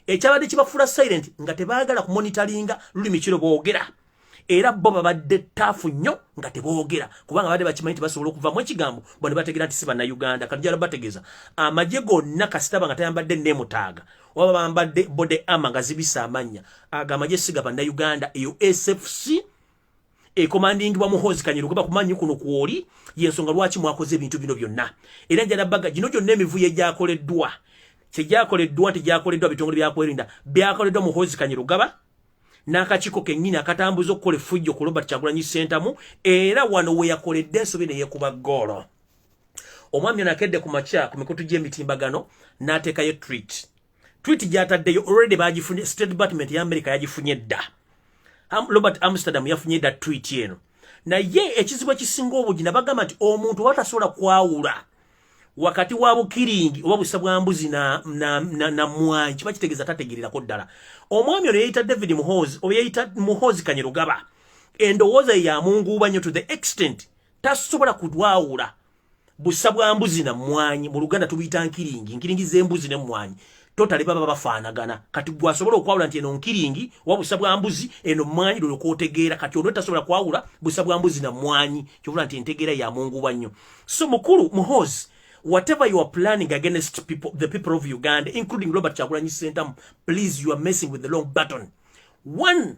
Ekyabadde kibafuula silent nga tebaagala kumonitaringa lulimi kiro boogera era bo babadde ttaafu nnyo nga teboogera kubanga badde bakimanyi basobola okuvamu ekigambo bo ne bategeera nti si bannayuganda. Kati njala bategeeza amagye gonna kasitaba nga tayambadde Nemutaaga oba bambadde bode ama nga zibisa amanya aga amagye siga bannayuganda. Eyo SFC ekomandingibwa Muhoozi Kanyirugaba kumanyi kuno kwoli y'ensonga lwaki mwakoze ebintu bino byonna. Era njala baga gino gyonna emivuyo egyakoleddwa tegyakoleddwa nti gyakoleddwa bitongole byakwerinda byakoleddwa Muhoozi Kanyirugaba n'akakiiko kennyini akatambuza okukola effujjo ku Robert Kyagulanyi Ssentamu. Era wano we yakoledde ensobi ne yeekuba ggoolo. Omwami ono akedde ku makya ku mikutu gy'emitimbagano n'ateekayo tweet gy'ataddeyo already baagifunye. State Department ya America yagifunye dda. Robert Amsterdam yafunye dda tweet eno. Naye ekizibu ekisinga obungi nabagamba nti omuntu watasobola kwawula wakati wa bukiringi oba busa bwa mbuzi na mwanyi kiba kitegeeza tategeererako ddala. Omwami ono yeyita David Muhoozi oba yeyita Muhoozi Kanyirugaba endowooza ya munguuba nnyo to the extent tasobola kutwawula busa bwa mbuzi na mwanyi. Mu Luganda tubiyita nkiringi z'embuzi ne mwanyi totally baba bafaanagana. Kati gwasobola okwawula nti eno nkiringi oba busa bwa mbuzi eno mwanyi lolyoka otegeera. Kati ono tasobola kwawula busa bwa mbuzi na mwanyi kyovula nti entegeera ya munguuba nnyo. So mukulu Muhoozi, whatever you are planning against the people of Uganda, including Robert Kyagulanyi Ssentamu, please, you are messing with the long button. One,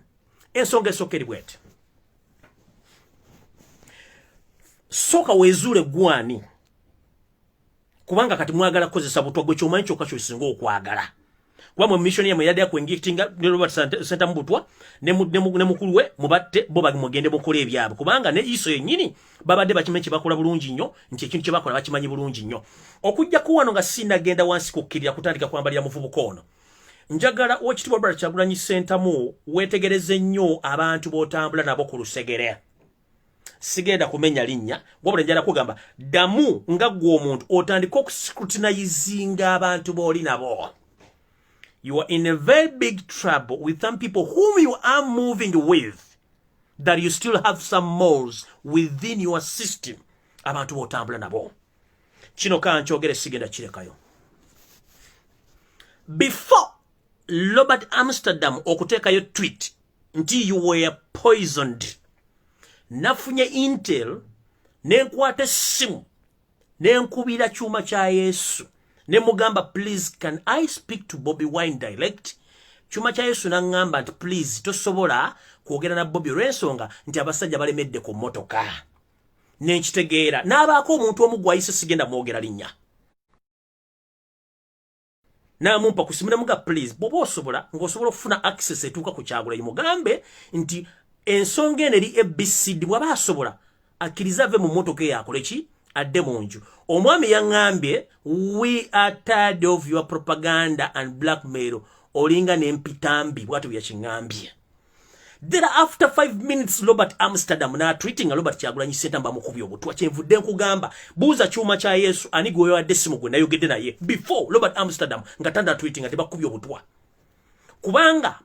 ensonga esooka eri bw'eti. Sooka weezuule gwani. Kubanga kati mwagala kukozesa butwa gwe ky'omanyi kyokka ky'osinga okwagala. Kuba mu mission yamwe yadde yakwengictinga ne Robert Ssentamu butwa ne mukulu we mubatte bo bagende mukola ebyabwe. Kubanga ne iso yennyini babadde bakimanyi kye bakola bulungi nnyo nti ekintu kye bakola bakimanyi bulungi nnyo. Okujja kuwano nga sinagenda wansi kukkirira kutandika kwambalira muvubuka ono. Njagala Oweekitiibwa Robert Kyagulanyi Ssentamu weetegereze nnyo abantu b'otambula nabo ku lusegere. Sigenda kumenya linnya wabula njala kugamba ddamu nga ggwe omuntu otandika okuscrutinizinga abantu b'oli nabo. You are in a very big trouble with some people whom you are moving with, that you still have some moles within your system. Abantu b'otambula nabo. Kino kankyogere sigenda kirekayo. before Robert Amsterdam okutekayo tweet nti you were poisoned, nafunye intel nenkwata essimu nenkubira chuma cha Yesu nemugamba please can I speak to BobiWine direct. Chuma cha Yesu nangamba nti please tosobola kwogera na Bobby olw'ensonga nti abasajja balemedde ku mmotoka. Nenkitegeera n'abaako omuntu omu gwayise sigenda mwogera linnya. Namumpa ku simu nemuga please bw'oba osobola ng'osobola okufuna access etuuka ku Kyagulanyi mugambe nti ensonga eno eri ABCD bw'aba asobola akkiriza ave mu mmotoka eyakole ki adde mu nju. Omwami yaŋŋambye we are tired of your propaganda and blackmail olinga n'empitambi bw'atyo byakiŋŋambye. Then after 5 minutes Robert Amsterdam na tweeting Robert Kyagulanyi Ssentamu bamukubi obutwa kyenvudde nkugamba buuza kyuma kya Yesu ani gwe wadde simu gwe nayogedde naye before Robert Amsterdam nga tanda tweeting ate bakubi obutwa kubanga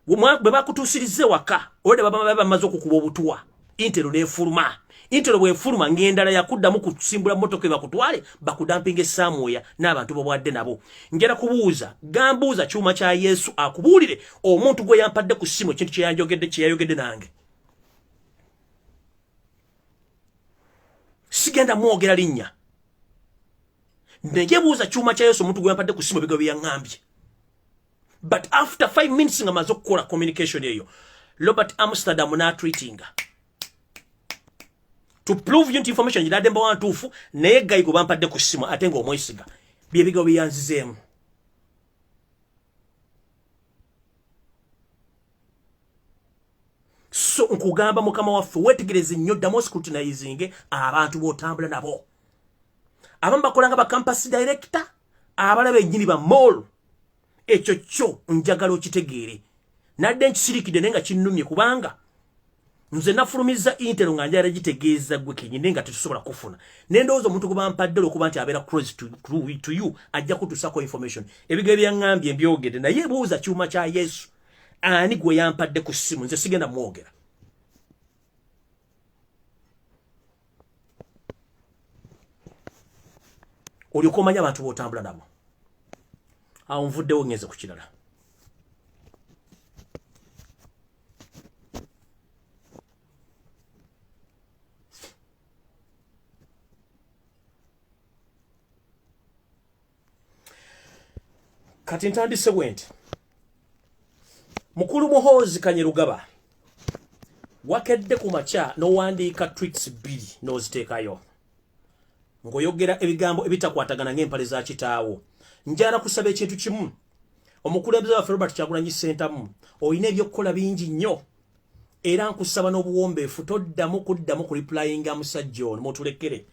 bwe bakutuusirize waka olwedde baba bamaze okukuba obutwa intero n'efuluma. Intero bwefuluma ng'endala yakuddamu kusimbula mmotoka bakutwale bakudampinga esaamuoya n'abantu bobwadde nabo. Ngera kubuuza gambuuza kyuma kya Yesu akubuulire omuntu gwe yampadde ku ssimu ekintu kyeyayogedde nange. Sigenda mwogera linnya. Naye buuza kyuma kya Yesu omuntu gwe yampadde ku ssimu ebigambo bye yaŋŋambye. But after 5 minutes nga maze okukola communication eyo Robert Amsterdam n'atweetinga. To prove you information jidade mba wantuufu naye gayigo bampadde ku ssimu ate ng'omwesiga bye bigambo byanzizeemu. So nkugamba mukama waffe wetegereze nnyo ddamu scrutinizing abantu b'otambula nabo. Abamu bakolanga ba campus director abalaba ennyini ba mall. Ekyo kyo njagala okitegeere. Nadde nkisirikidde naye nga kinnumye kubanga nze nafulumiza intero nga njala gitegeeza gwe kenyine nga tetusobola kufuna. Nendowooza omuntu gwe bampadde okuba nti abeera close to you ajja kutusako information. Ebigambo byaŋŋambye mbyogedde naye buuza kyuma kya Yesu ani gwe yampadde ku ssimu nze sigenda mwogera. Olyoka omanya abantu b'otambula nabo. Awo nvuddewo ngeze ku kirala. Kati ntandise bwenti. Mukulu Muhoozi Kanyerugaba wakedde ku makya n'owandiika tweets 2 n'oziteekayo ng'oyogera ebigambo ebitakwatagana ng'empale za kitaawo. Njala kusaba ekintu kimu. Omukulembeze waffe Robert Kyagulanyi Ssentamu olina ebyokukola bingi nnyo era nkusaba n'obuwombeefu toddamu kuddamu ku replyinga musajja ono mutulekere.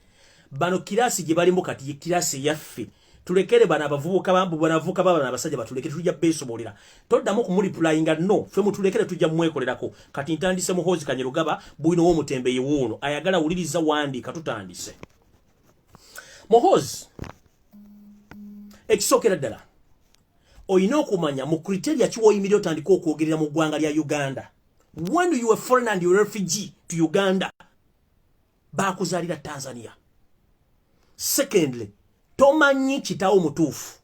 Bano kiraasi gye balimu kati ye kiraasi yaffe. Tulekere bana abavubuka banavuka baba abasajja batulekere tujja beesobolera. Toddamu ku replyinga no ffe mutulekere tujja mwekolerako. Kati ntandise Muhoozi Kanyerugaba bwino w'omutembeeyi wuuno ayagala wuliriza wandiika tutandise. Muhoozi ekisookera ddala oyina okumanya mu criteria kiwoyimirira otandika okwogerera mu ggwanga lya Uganda. When you are foreign and you are refugee to Uganda baakuzaalira Tanzania. Secondly, tomanyi kitaawo mutuufu.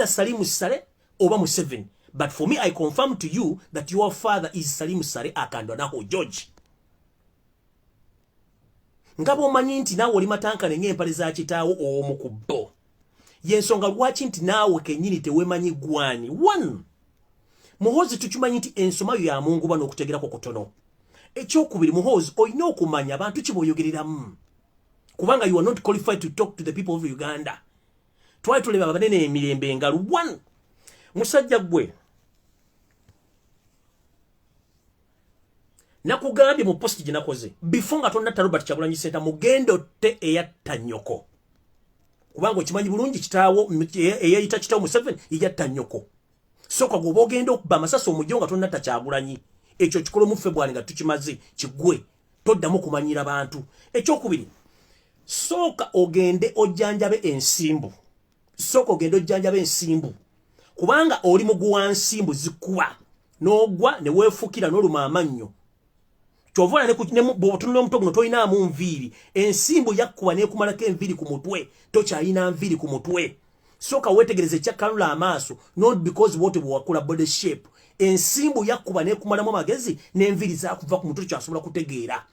Salimu Sale oba Museveni. But for me I confirm to you that your father is Salimu Sale akandwanaho George. Nga bw'omanyi nti naawe oli matankane ng'empale za kitaawo omu ku bo. Yensonga lwaki nti naawe kennyini teweemanyi gwani. 1. Muhoozi tukimanyi nti ensoma yo ya Mungu n'okutegerako kutono. Ekyokubiri Muhoozi olina okumanya abantu ki b'oyogereramu. Kubanga you are not qualified to talk to the people of Uganda. Twali tuleba abanene emirembe engalu. 1. Musajja gwe nakugambye mu post gye nakoze before nga tonnatta Robert Kyagulanyi Ssentamu mugendo te eyatta nnyoko. Kubanga okimanyi bulungi kitaawo eyayita kitaawo Museveni yatta nnyoko. Soka gwoba ogenda okuba amasasi omujjo nga tonnatta Kyagulanyi. Ekyo kikolo mu February nga tukimaze kigwe. Toddamu kumanyira bantu. Ekyokubiri soka ogende ojjanjabe ensimbu. Soka ogende ojjanjabe ensimbu. Kubanga oli muguwa nsimbu zikuba. N'ogwa ne weefukira n'oluma amannyo. Kyovula ne bw'otunula omutwe guno toyinaamu nviiri. Ensimbu yakkuba n'ekumalako enviiri ku mutwe. Tokyalina nviiri ku mutwe. soka wetegereze kyakalula amaaso not because wote bwakula body shape ensimbu yakuba ne kumalamu magezi n'enviri zakuva ku mutwe kyasobola kutegeera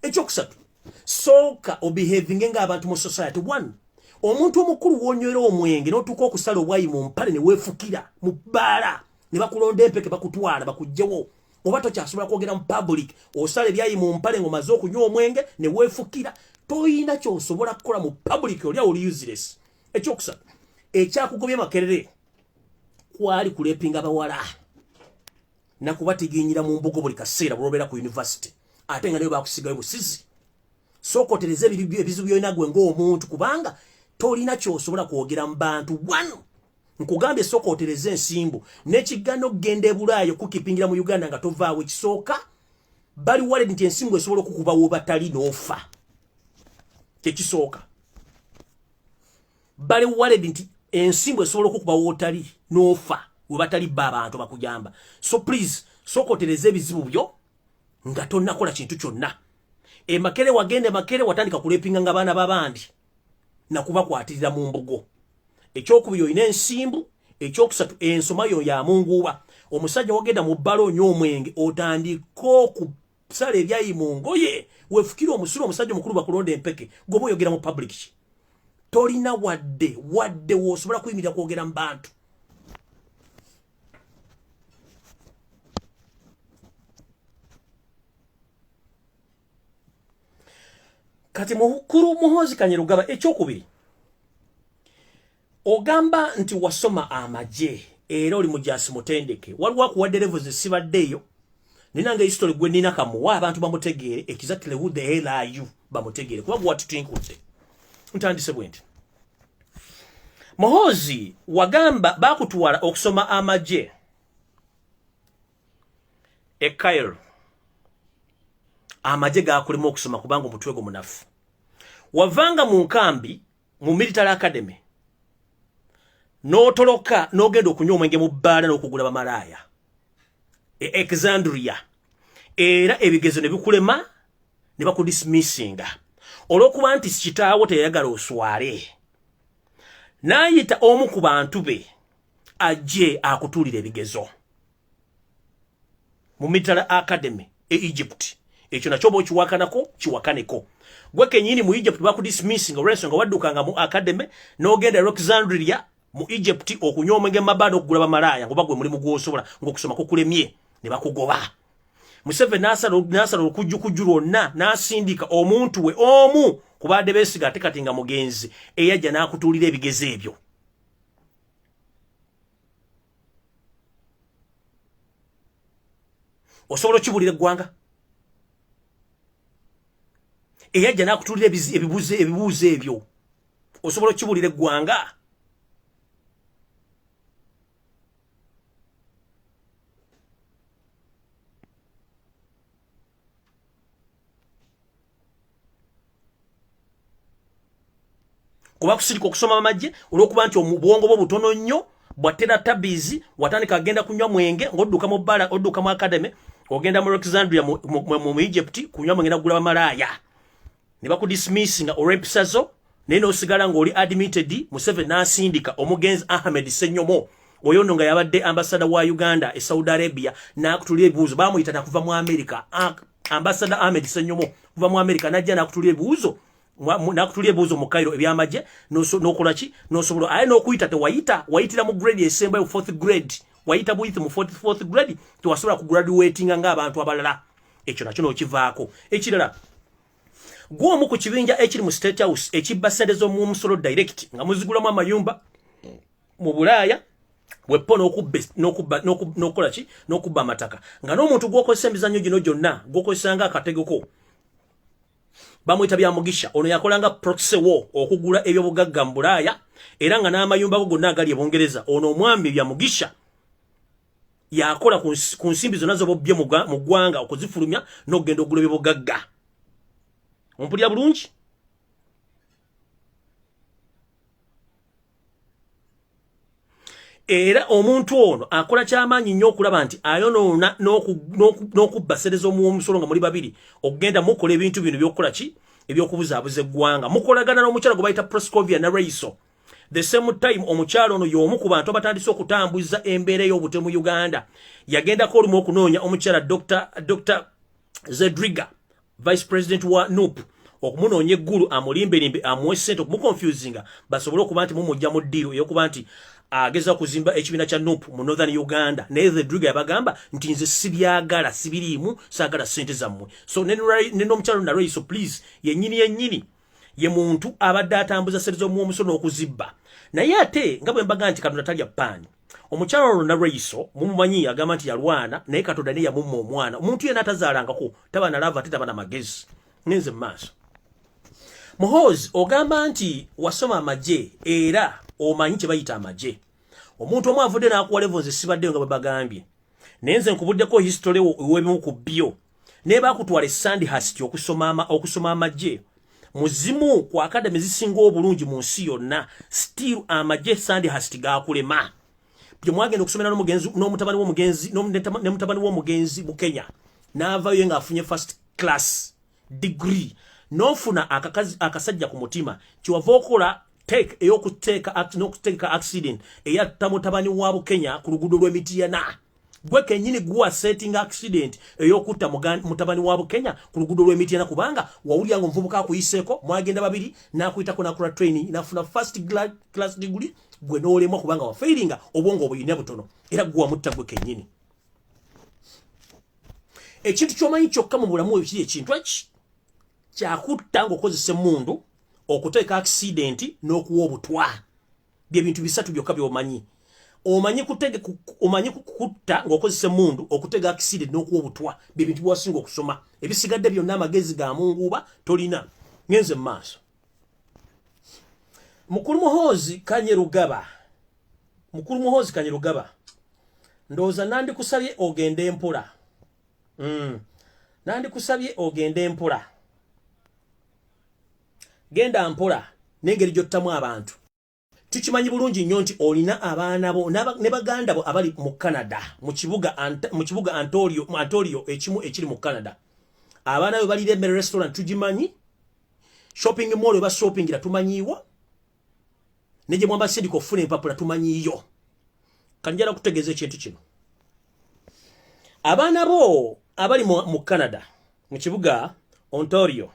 ekyokusatu soka obehaving nga abantu mu society one omuntu omukulu wonywera omwenge n'otuuka okusala obwayi mu mpale ne weefukira mu bbaala ne bakulonda empeke bakutwala bakugjewo oba tokyasobola kwogera mu public osala ebyayi mu mpale ng'omaze okunywa omwenge ne weefukira toyina kyosobola kukola mu public oli oli useless ekyokusatu ekyakugobya makerere kwali kulepinga bawala nakubatiginyira mu mbugo buli kaseera bw'obeera ku university ate nga nayo bakusigayo busizi sookotereza ebizibu byolina gwe ng'omuntu kubanga tolina kyosobola kwogera mu bantu wano nkugambye sookotereza ensimbu n'ekiggana okugenda e Bulaaya okukipingira mu Uganda nga tovaawo ekisooka bali waled nti ensimbu esobola okukubawo batali n'ofa kyekisooka bali waled nti ensimbu esobola okukubawo otali n'ofa we batali bba abantu bakujamba so please sookotereza ebizibu byo nga tonnakola kintu kyonna emakere wagende makere watandika kulepinga nga baana babandi nakubakwatirira mu mbugo ekyokubiri oyina ensimbu ekyokusatu ensoma yo ya munguwa omusajja wagenda mu bbala onywa omwenge otandika okusala ebyayi mu ngoye weefukira omusiro omusajja omukulu bakulonda empeke gwoba oyogera mu public tolina wadde wosobola kuyimirira kwogera mu bantu kati mukuru Muhoozi Kanyerugaba ekyokubiri ogamba nti wasoma amagye era oli mujasi mutendeke waliwo akuwadde levels esibaddeeyo ninanga history gwe nina kamuwa abantu bamutegeere exactly who the hell are you bamutegeere kuba gwatutinkudde ntandise bwe nti Muhoozi wagamba bakutwala okusoma amagye e Cairo amagye gakulema okusoma kubanga omutwe gwo munafu wavanga mu nkambi mu military academy n'otoloka n'ogenda okunywa omwenge mu bbaala n'okugula bamalaaya e Alexandria era ebigezo ne bikulema ne bakudismissinga olw'okuba nti kitaawo teyayagala oswale n'ayita omu ku bantu be ajje akutuulira ebigezo mu military academy e Egypt ekyo nakyo bwe kiwakanako kiwakaneko gwe kenyini mu Egypt bakudismissing olw'ensonga waddukanga mu academy n'ogenda Alexandria mu Egypt okunywa omwenge mu mabbaala okugula bamalaaya ngoba gwe mulimu gw'osobola ng'okusoma kukulemye ne bakugoba Museveni n'asala olukujjukujju lwonna n'asindika omuntu we omu ku baadde beesiga ate kati nga mugenzi eyajja n'akutuulira ebigezo ebyo osobola okibuulira eggwanga eyajja n'akutuulira ebibuuzo ebyo osobola okibuulira eggwanga kuba kusirika okusoma amagye olw'okuba nti obwongo bwo butono nnyo bwattera tabizi watandika agenda kunywa mwenge ng'odduka mu bbala odduka mu academy ogenda mu Alexandria mu Egypt kunywa mwenge n'okugula bamalaaya ne bakudismissinga olw'empisa zo naye n'osigala ng'oli admitted Museveni n'asindika omugenzi Ahmed Ssenyomo oyo nno nga yabadde ambasada wa Uganda e Saudi Arabia n'akutulira ebibuuzo baamuyita nakuva mu America ambasada Ahmed Ssenyomo kuva mu America n'ajja n'akutulira ebibuuzo nakutulira ebibuuzo mu Cairo ebyamagye n'okola ki n'osobola aye n'okuyita wayitira mu grade esembayo 4th grade wayita buyite mu 4th grade tewasobola kugraduatinga ng'abantu abalala ekyo nakyo n'okivaako ekirala gw'omu ku kibinja ekiri mu State House ekibba ssente z'omusolo direct nga muzigulamu amayumba mu Bulaaya wepo n'okola ki n'okubba amataka nga n'omuntu gw'okozesa emizannyo gino gyonna gw'okozesa nga akategeko bamuyita Byamugisha ono yakolanga proxy war okugula ebyobugagga mu Bulaaya era nga n'amayumba go gonna agali e Bungereza ono omwami Byamugisha yakola ku nsimbi zonna z'obobbye mu ggwanga okuzifulumya n'okugenda okugula ebyobugagga ompulira bulungi era omuntu ono akola kyamaanyi nnyo okulaba nti ayonoona n'okubba ssente z'omusolo nga muli babiri okugenda mukola ebintu bino by'okukola ki eby'okubuzaabuza eggwanga mukolagana n'omukyala gwe bayita Proscovia na Raiso The same time omukyalo ono y'omu ku bantu abatandise okutambuza embeera y'obutemu Uganda. Yagenda ko olumu okunoonya omukyala Dr. Zedriga, Vice President wa NUP, okumunoonya eggulu amulimbelimbe amuwe ssente okumuconfusinga basobole okuba nti mumujja mu ddiiro ey'okuba nti ageza kuzimba ekibiina kya NUP mu Northern Uganda. Naye Zedriga yabagamba nti nze sibyagala, sibiriimu, saagala ssente zammwe. So neno omukyalo nalwe, so please yennyini ye muntu abadde atambuza ssente z'omuwomusono okuzibba. Naye ate nga bwe mbaga nti Katonda talya paani, omukyalo ono Narweiso mumumanyi agamba nti yalwana naye Katonda ne yamumma omwana. Omuntu yenna atazaalangako taba na lava ate taba na magezi. Ngenze mu maaso. Muhoozi ogamba nti wasoma amagye era omanyi kye bayita amagye. Omuntu omu avudde n'akuwa level nze sibaddeyo nga bwe bagambye. Naye nze nkubuddeko history w'ebimu ku byo. Ne baakutwala Sandhurst okusoma amagye. Muzimu ku academy zisinga obulungi mu nsi yonna, still amagye Sandhurst gaakulema. Byo mwagenda okusomera n'omutabani w'omugenzi mu Kenya. N'avaayo ng'afunye first class degree. N'ofuna akasajja ku mutima kiwava okola n'okuteeka accident eyatta mutabani wa Bukenya ku luguudo lw'Emityana. Gwe kennyini guwa setting accident ey'okutta mutabani wa Bukenya ku luguudo lw'Emityana kubanga wawulira nga omuvubuka akuyiseeko mwagenda babiri n'akuyitako n'akola training n'afuna first class degree, gwe n'olemwa kubanga wafairinga obwongo obuyina butono era gwe wamutta gwe kennyini. Ekintu ky'omanyi kyokka mu bulamu bwe kiri ekintu eki kyakutta ng'okozesa emmundu, okuteeka accident n'okuwa obutwa. Bye bintu bisatu byokka by'omanyi. Omanyi kutta ng'okozesa emmundu, okutega accident n'okuwa obutwa. Bye bintu byasinga okusoma. Ebisigadde byonna amagezi ga munguba tolina. Ngenze mu maaso. Mukulu Muhoozi Kanyerugaba. Ndowooza nandikusabye ogende mpola. Nandikusabye ogende mpola. Genda mpola n'engeri gy'ottamu abantu. Tukimanyi bulungi nnyo nti olina abaana bo ne baganda bo abali mu Canada, mu kibuga Ontario ekimu ekiri mu Canada. Abaana bo balira emmere restaurant tugimanyi. Shopping mall ba shoppingira tumanyiiwo. Ne gye mwamba sindika okufuna empapula tumanyiiyo. Kanjala kutegeeza ekintu kino. Abaana bo abali mu Canada, mu kibuga Ontario,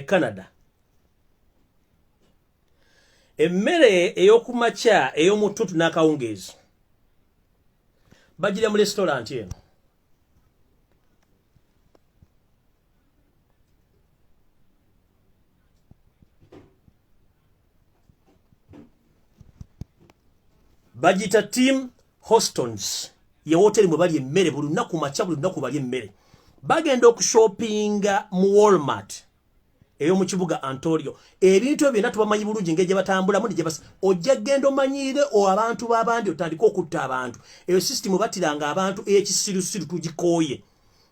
Canada. Emmere ey'okumakya ey'omututu n'akawungeezi bagira mu restaurant eno. Bagita Team Hostons, ye hoteli mwe bali emmere buli lunaku makya, buli lunaku bali emmere. Bagenda okushoppinga mu Walmart eyo mu kibuga Ontario. Ebintu ebyo byonna tubamanyi bulungi ng'egye batambulamu ne gye ojja genda omanyiire abantu b'abandi otandika okutta abantu. Eyo system batiranga abantu ey'ekisirusiru tugikooye.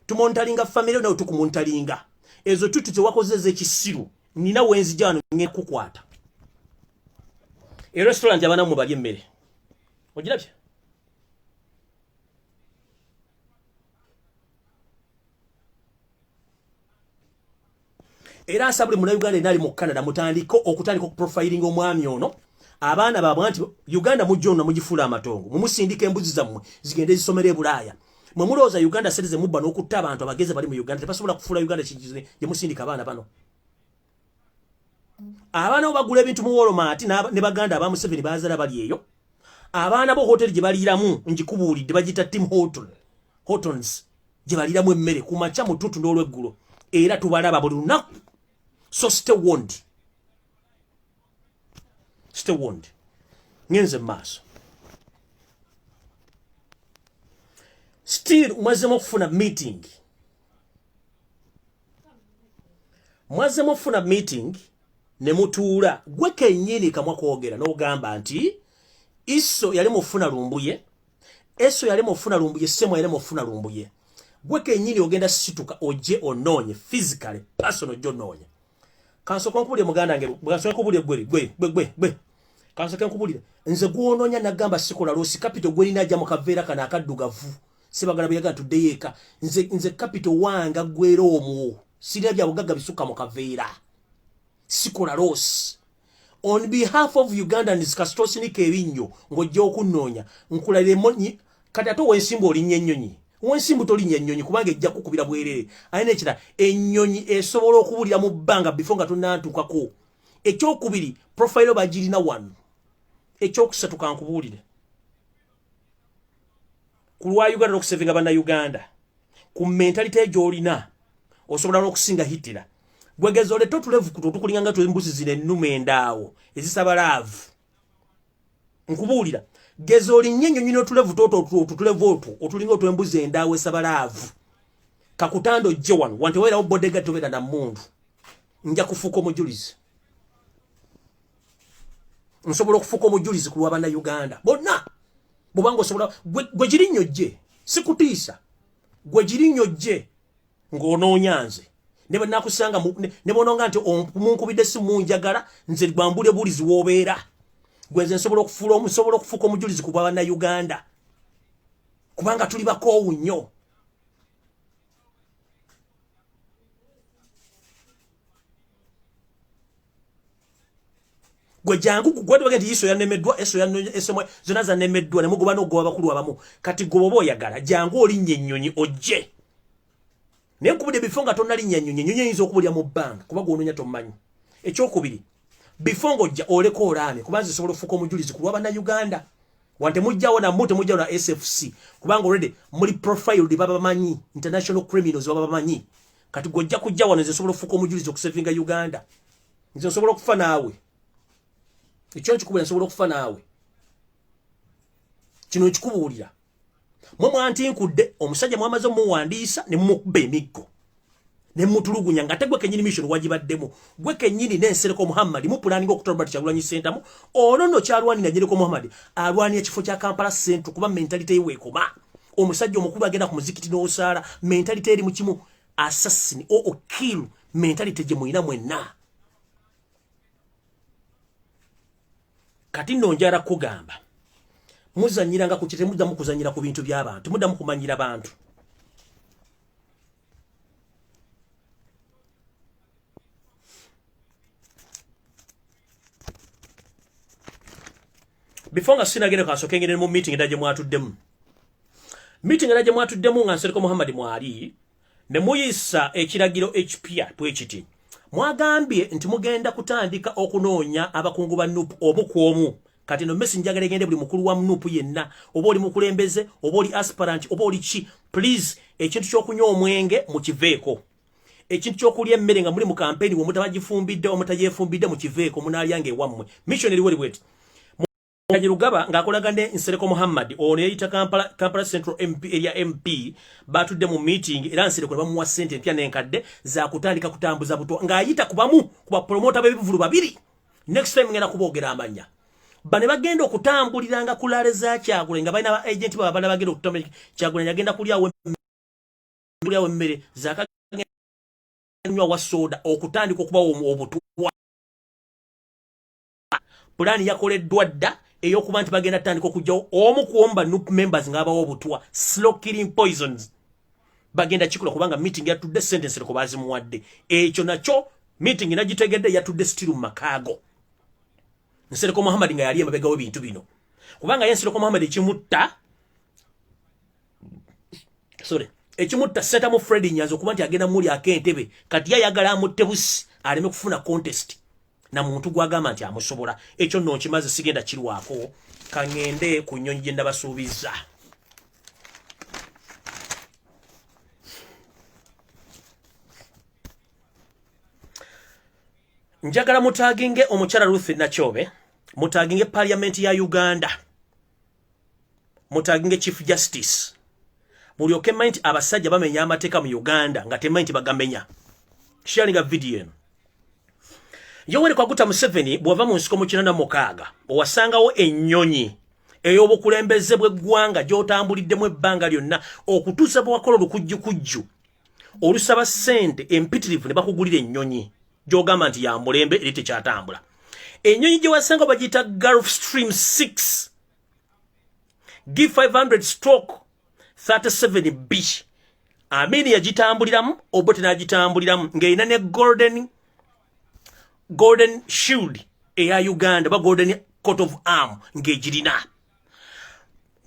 Tumontalinga family nawe tukumontalinga. Ezo tutu tewakozeze ekisiru. Nina wenzija wano ngenda kukwata. Restaurant abanamu bali emmere. Ogirabye? Era asabule muna Uganda nali mu Canada mutandiko okuprofiling omwami ono. Abaana baabwe nti Uganda mujjonna mugifula amatongo. Mumusindika embuzi zammwe zigende zisomere Bulaaya. Mwe mulooza Uganda serize mubba n'okutta abantu abageze bali mu Uganda. Tebasobola kufula Uganda kigize gye musindika abaana bano. Abaana bagula ebintu mu Walmart ne baganda aba Museveni baazala bali eyo. Abaana bo hoteli gye baliramu njikubuulidde bagita Team Hotons gye baliramu emmere ku makya mututu n'olweggulo. Era tubalaba buli lunaku. So stay warned. Stay warned. Ngenze maaso. Still mwazemo okufuna meeting. Mwazemo okufuna meeting ne mutuula. Gwe kennyini kamwa kwogera n'ogamba nti Isso yali mufuna lumbuye. Eso yali mufuna lumbuye. Semo yali mufuna lumbuye. Gwe kennyini ogenda situka oje onoonye physically personal jo noonye. Kansoka nkubulire muganda nge kansoka nkubulire gwe. Kansoka nkubulire nze gwonoonya nagamba sikola losi capital gwe linajja mu kaveera kana akaddugavu. Sibagala byaga tudeyeka. Nze capital wanga gwero omwo. Sirya bya bugagga bisuka mu kaveera. sikola loss on behalf of Ugandans kastosini kebinyo ngojja okunoonya nkulalire kati ate wensimbu olinnye ennyonyi wensimbu tolinnya ennyonyi kubanga ejja kukubira bwerere ayina ekira ennyonyi esobola okubulira mu bbanga before nga tonnaantukako ekyokubiri profile bagirina wano ekyokusatu kankubuulire ku lwa Uganda n'okusevinga bannayuganda ku mentalite gy'olina osobola n'okusinga hitira gwegeza oleto tulevu kuto tukulinga nga twembuzi zino ennume endaawo ezisaba laavu nkubuulira geza olinnye ennyonyi n'otulevu tulevu otwo otulinga otwembuzi endaawo esaba laavu kakutanda ojje wano wante weerawo bodega tobeera na mmundu nja kufuuka omujulizi nsobola okufuuka omujulizi ku lwa bannayuganda bonna bwobanga osobola gwe girinnyo jje sikutiisa gwe girinnyo jje ng'onoonyanze ne banakusanga ne bononga nti omunkubidde si munjagala nze gwambule bulizi w'obeera gwenze nsobola okufuuka omujulizi ku bwa bannayuganda kubanga tuli bakoowu nnyo gwe jangu gwe tubage nti iso yanemeddwa esomwe zonna zanemeddwa ne mugoba n'ogoba bakulu abamu kati gwe oba oyagala jangu olinnye ennyonyi ojje naye nkubudde bifo nga tonnalinnya ennyonyi ennyonyi eyinza okubulya mu bbanga kuba gw'onoonya tomumanyi ekyokubiri bifo ng'ojja oleko olaame kubanza esobola okufuuka omujulizi ku lwa bannayuganda wante mujjawo nammwe temujjawo na SFC kubanga already muli profiled babamanyi international criminals babamanyi kati gw'ojja kujja wano nze nsobola okufuuka omujulizi okusevinga Uganda nze nsobola okufa naawe ekyo nkikubulira nsobola okufa naawe kino nkikubuulira mwe mwantinkudde omusajja mwamaze omuwandiisa ne mumukuba emiggo ne mutulugunya nga tegwe kenyini mission wagibaddemu gwe kenyini n'ensereko Muhammad mupulaninga okutwala Kyagulanyi Center ono no kyalwanira Njereko Muhammad alwaniya ekifo kya Kampala Central kuba mentality ye wekoma omusajja omukulu agenda ku muzikiti n'osaala mentality eri mu kimu assassin o kill mentality gye muyina mwenna kati nno njala kugamba muzanyiranga ku kite muddamu kuzanyira ku bintu by'abantu muddamu kumanyira abantu before nga sinagenda kasoke ngene mu meeting ndaje mwatuddemu nga Nsereko Muhammad mwali ne muyisa ekiragiro HPR bwekiti mwagambye nti mugenda kutandika okunoonya abakungu ba NUP omu kati no messenger gende buli mukulu wa NUP yenna oba oli mukulembeze oba oli aspirant oba oli chi please ekintu ky'okunywa omwenge mukiveeko ekintu ky'okulya emmere nga muli mu campaign wo mutabagifumbidde omutayefumbidde mukiveeko munaalyange ewammwe mission eriwo libweti Rugaba ngakolaga ne Nsereko Muhammad ono yayita Kampala Central MP area MP batudde mu meeting era Nsereko bamuwa sente empya n'enkadde za kutandika kutambuza buto ngayita kubamu kuba promoter b'ebivulu babiri next time ngenda kubogera amanya bane bagenda okutambuliranga kulale za Kyagulanyi nga balina ba agent babana bagenda okutambulira Kyagulanyi agenda kulyawo emmere za kanywa wa soda okutandika okuba obutwa plani yakoleddwa dda eyokuba nti bagenda tandika okujjawo omu kuomba NUP members ng'abawo obutwa slow killing poisons bagenda kikola kubanga meeting yatudde sentence ko bazimuwadde ekyo nakyo meeting nagitegedde yatudde still mu makaago Nsereko Muhammad nga yali emabega w'ebintu bino kubanga Nsereko Muhammad ekimutta Seta mu Fred Nyanzi okuba nti agenda muli akentebe kati yayagala amutte busi aleme kufuna contest na muntu gwagamba nti amusobola ekyo nno kimaze sigenda kirwako kangende ku nnyonyi gye ndabasuubiza njagala mutaginge omukyala Ruth Nakyobe mutaginge parliament ya Uganda mutaginge Chief Justice mulyoke mind abasajja bamenya amateeka mu Uganda nga temanyi bagamenya sharinga video Yoweri Kaguta Museveni bwava mu nsiko mu 1996 owasangawo ennyonyi ey'obukulembeze bw'eggwanga gy'otambuliddemu ebbanga lyonna okutuusa bwe wakola olukujjukujju olusaba ssente empitirivu ne bakugulira ennyonyi gy'ogamba nti ya mulembe eri tekyatambula ennyonyi gye wasanga bagiyita Gulf Stream 6 G500 stroke 37B Amini yagitambuliramu Obote n'agitambuliramu ng'erina ne golden golden shield eya Uganda ba golden coat of arm ngejirina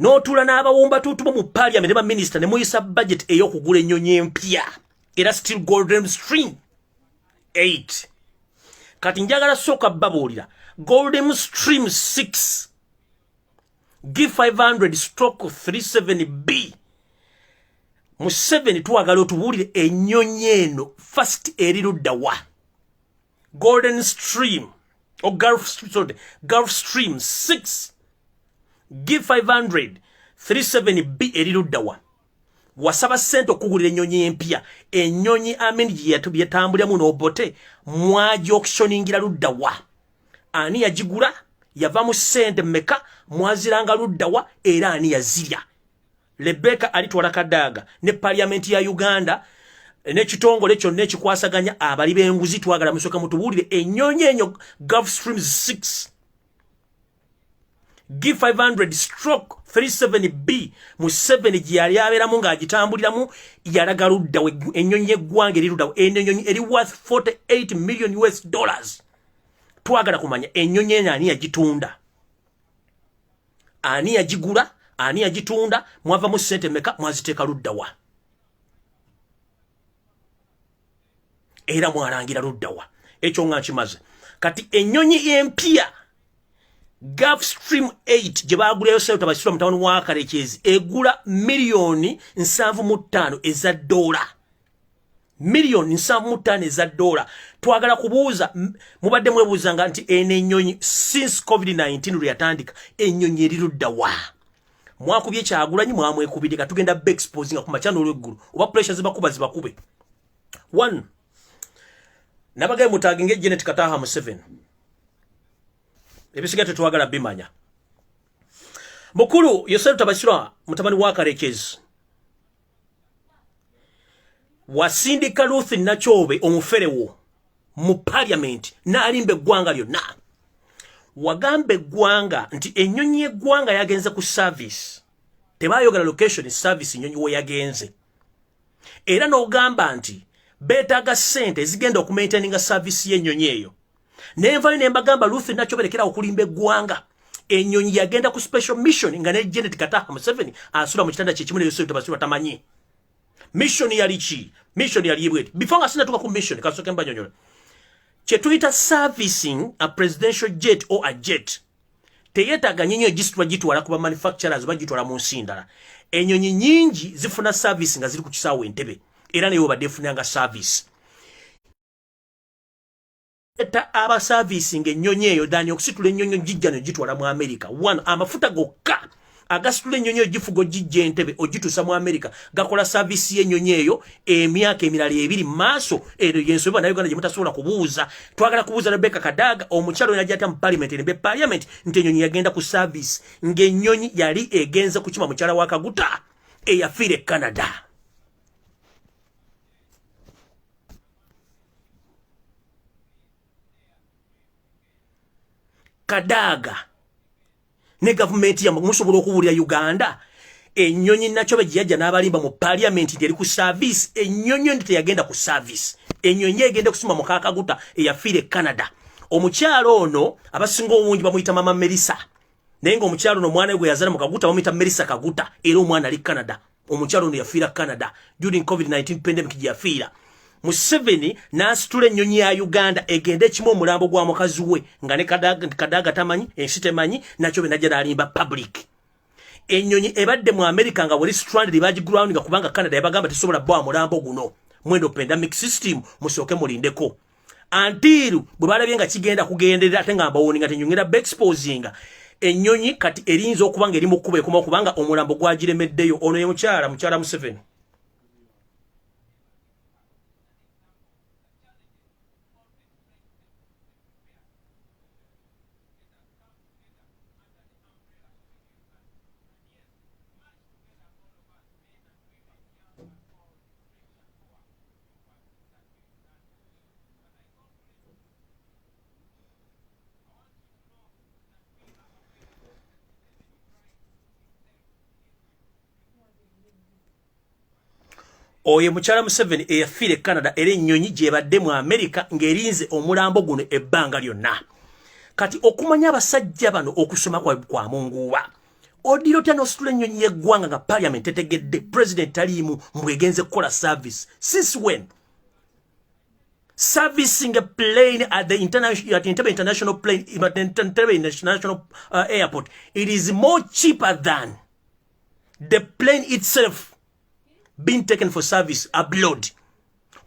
n'otula n'abawumba tutubo mu parliament ba minister ne muyisa budget ey'okugula ennyonyi empya era still golden stream 8 kati njagala soka babuulira golden stream 6 give 500 stroke 37B Museveni twagala otubuulire ennyonyi eno first eri ludda wa golden stream or Gulf Stream 6 give 500 37B eri ludda wa wasaba sente okugulira ennyonyi empya ennyonyi amenji yatambuliramu n'obote mwaji auctioningira ludda wa ani yagigula yava mu sente mmeka mwaziranga ludda wa era ani yazirya Rebecca alitwala Kadaga ne parliament ya Uganda n'ekitongole kyonna ekikwasaganya abali b'enguzi twagala musoka mutubuulire ennyonyi enyo Gulf Streams 6 give 500 stroke 37B Museveni gyali abeeramu ng'agitambuliramu yalaga ludda we ennyonyi eggwanga eri ludda ennyonyi eri worth 48 million US dollars twagala kumanya ennyonyi eno ani yagitunda ani yagigula ani yagitunda mwava mu sente meka mwaziteeka ludda wa era mwalangira ludda wa ekyo nga nkimaze kati ennyonyi empya Gulf Stream 8 gye baagulayo sente basitula mutawoni wa Kalekezi egula miliyoni 75 eza dola miliyoni 75 eza dola twagala kubuuza mubadde mwebuuzanga nti eno ennyonyi since COVID-19 lwe yatandika ennyonyi eri ludda wa mwakubye kyagulanyi mwamwekubidde katugenda back exposing ku machano olw'eggulu oba pressure zibakube 1 nabagaye mutaginge Janet Kataha Museveni ebisigaye twagala bimanya mukulu Yosef Tabasira mutabani wa Kalekezi wasindika Ruth Nachobe omuferewo mu parliament n'alimba eggwanga lyonna wagambe eggwanga nti ennyonyi eggwanga yagenze ku service tebayogera location service ennyonyi we yagenze era n'ogamba nti beetaaga ssente zigenda okumaintaininga service y'ennyonyi eyo nenvayo nembagamba Ruth Nachobe lekera okulimba eggwanga ennyonyi yagenda ku special mission nga ne Janet Kataha Museveni asula mu kitanda kyekimu ne Yosef Tabasira tamanyi mission yali ki mission yali yibweti before nga sinatuka ku mission kasoke mbanyonyola kyetuyita servicing a presidential jet or a jet teyetaaga nnyonyi egisitula gitwala kuba manufacturers bagitwala mu nsi ndala ennyonyi nyingi zifuna service nga ziri ku kisaawe Entebbe era nayo badde efunanga service eta aba servicing ennyonyi eyo dani okusitula ennyonyi gijjano gitwala mu America 1 amafuta gokka agasitula ennyonyi gifugo gijja Entebbe ogitusa mu America gakola service y'ennyonyi eyo emyaka emirala 2 maaso ero yensoba na Uganda gye mutasobola kubuuza twagala kubuuza Rebecca Kadaga omukyalo yajja ata mu parliament ne parliament nti ennyonyi yagenda ku service ng'ennyonyi yali egenze kukima mukyala wa Kaguta eyafiire Canada Kadaga ne government ya musobola okuwulira Uganda ennyonyi Nachobe gyajja n'abalimba mu parliament eri ku service ennyonyi ndi teyagenda ku service ennyonyi egenda kusima mu Kaguta eyafiire Canada omukyalo ono abasinga obungi bamuyita mama Melissa naye ng'omukyalo ono omwana gwe yazala mu Kaguta bamuyita Melissa Kaguta era omwana ali Canada omukyalo ono yafiira Canada during COVID-19 pandemic gye yafiira Museveni n'asitula ennyonyi ya Uganda egende ekimu omulambo gwa mukazi we nga ne Kadaga tamanyi ensi temanyi Nachobe najja n'alimba public ennyonyi ebadde mu America nga wali stranded bagigground nga kubanga Canada yabagamba tesobola bwa mulambo guno mwendo pandemic system musooke mulindeko until bwe balabye nga kigenda kugenderera ate nga mbawoni nga tenyongera back exposing ennyonyi kati erinza okuba nga eri mu kkuba ekoma kubanga omulambo gwagiremeddeyo ono ye mukyala Museveni oye mukyala Museveni eyafiire Canada era ennyonyi gye badde mu America ng'erinze omulambo guno ebbanga lyonna. Kati okumanya abasajja bano okusoma kwa munguwa. Odiro tya n'ositula ennyonyi y'eggwanga nga parliament etegedde president taliimu mbwegenze kukola service. Since when? Servicing a plane at the international plane, international airport, it is more cheaper than the plane itself being taken for service abroad.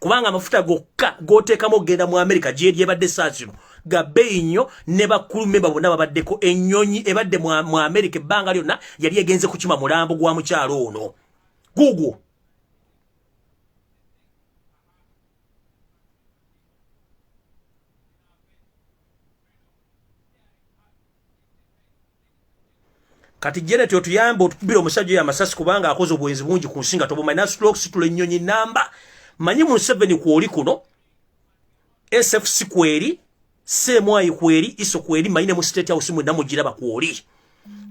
Kubanga amafuta gokka goteekamo ogenda mu America gye badde saasino gabe nnyo ne bakulu memba bonna babaddeko ennyonyi ebadde mu America ebbanga lyonna yali egenze kukima mulambo gwa mukyalo ono. Google. Kati Janet otuyambe otubira omusajja ya masasi kubanga akoze obwenzi bungi ku nsinga tobo minus strokes tule nnyonyi namba manyi mu 7 kwoli kuno SFC kweri semwayi kweri iso kweri mayine mu state house mu namujira bakwoli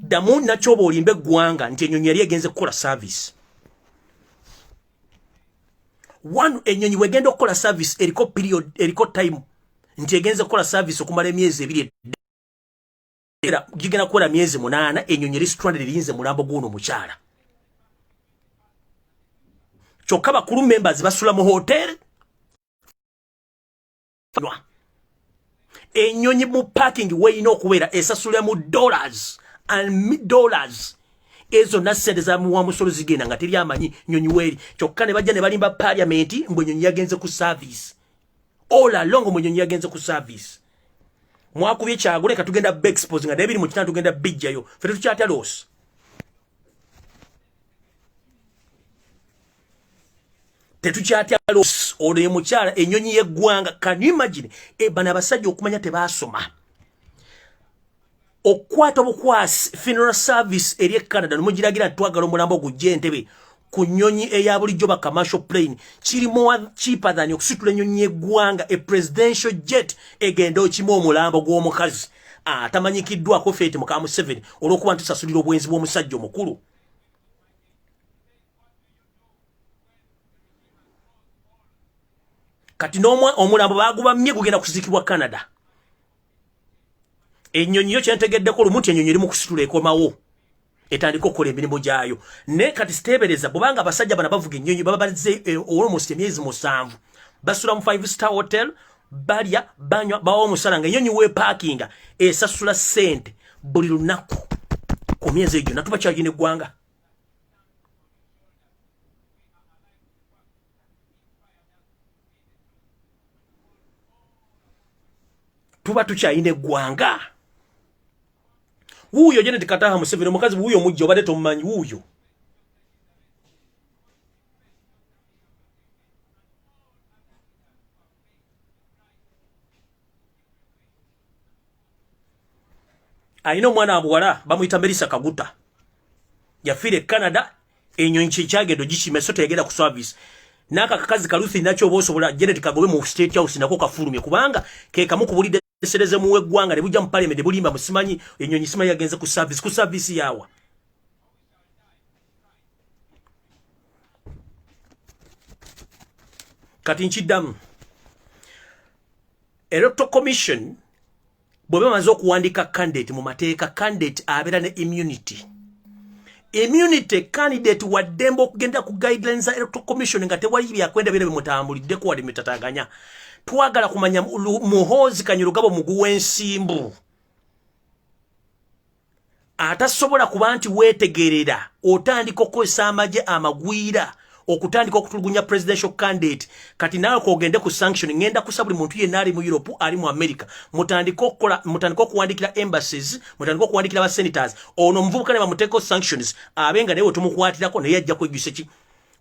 damu nachobo olimbe gwanga nti ennyonyi yali egenze kukola service one ennyonyi wegenda okukola service eriko period eriko time nti egenze kukola service okumala emyezi ebiri era gigena kukola myezi 8 ennyonyi restaurant lirinze mulambo guno mukyala kyokka bakulu members basula mu hotel ennyonyi mu parking weyina okubeera esasula mu dollars and dollars ezo nasente za muwa musolo zigenda nga teri amanyi nnyonyi weri kyokka ne bajja ne balimba parliament mbwe ennyonyi yagenze ku service all along mbwe ennyonyi yagenze ku service mwakubye kyagule katugenda expose nga debiri mu kitanda tugenda bijjayo fete tukyatya loss tetukyatya loss ole mukyala ennyonyi y'eggwanga. Can you imagine bana abasajja okumanya tebasoma okwata obukwasi funeral service eri Canada nomugiragira twagala omulambo gujje Entebbe ku nnyonyi eya bulijjo ba commercial plane kiri more cheaper than okusitula ennyonyi y'eggwanga a presidential jet egenda okima omulambo gw'omukazi atamanyikiddwako fete muka Museveni olw'okuba ntusasulira obwenzi bw'omusajja omukulu. Kati nomwa omulambo baguba mmye gugenda kuzikibwa Canada. Ennyonyi yo kyentegeddeko olumuntu ennyonyi eri mu kusitula ekomawo etandika okukola emirimu gyayo ne kati siteebereza bw'obanga abasajja bana bavuga ennyonyi baba balize almost emyezi 7 basula mu 5-star hotel balya banywa bawa omusala nga ennyonyi weepakinga esasula ssente buli lunaku ku myezi egyo natuba kyagina eggwanga. Tuba tukyayina eggwanga. Wuyo Janet Kataha Museveni omukazi wuyo mujja obadde tomumanyi wuyo. Ayina omwana abuwala bamuyita Melissa Kaguta yafiire Canada ennyonyi kyagendo gikime so tegenda ku service naka kakazi kaluthi nakyo bosobola Janet Kagobe mu state house nako kafulumye kubanga ke kamu kubulide sereze muwe gwanga ne bujja mu parliament bulimba musimanyi ennyonyi simanyi yagenze ku service yawa. Kati nchiddamu Electoral Commission bwe bamaze okuwandika candidate mu mateeka candidate abeera ne immunity candidate waddembe okugenda ku guidelines za Electoral Commission nga tewali byakwenda bire bimutambuliddeko wali mitataganya. Twagala kumanya Muhoozi Kanyolugabo muguwa ensimbu atasobola kuba nti weetegerera otandika okukozesa amagye amagwira okutandika okutulugunya presidential candidate kati nawe kogende ku sanction ngenda kusaba buli muntu yenna ali mu Europe ali mu America mutandika okuwandikira embassies mutandika okuwandikira ba senators ono muvubuka ne bamuteeko sanctions abenga naye otumukwatirako naye ajja kwejjusa ki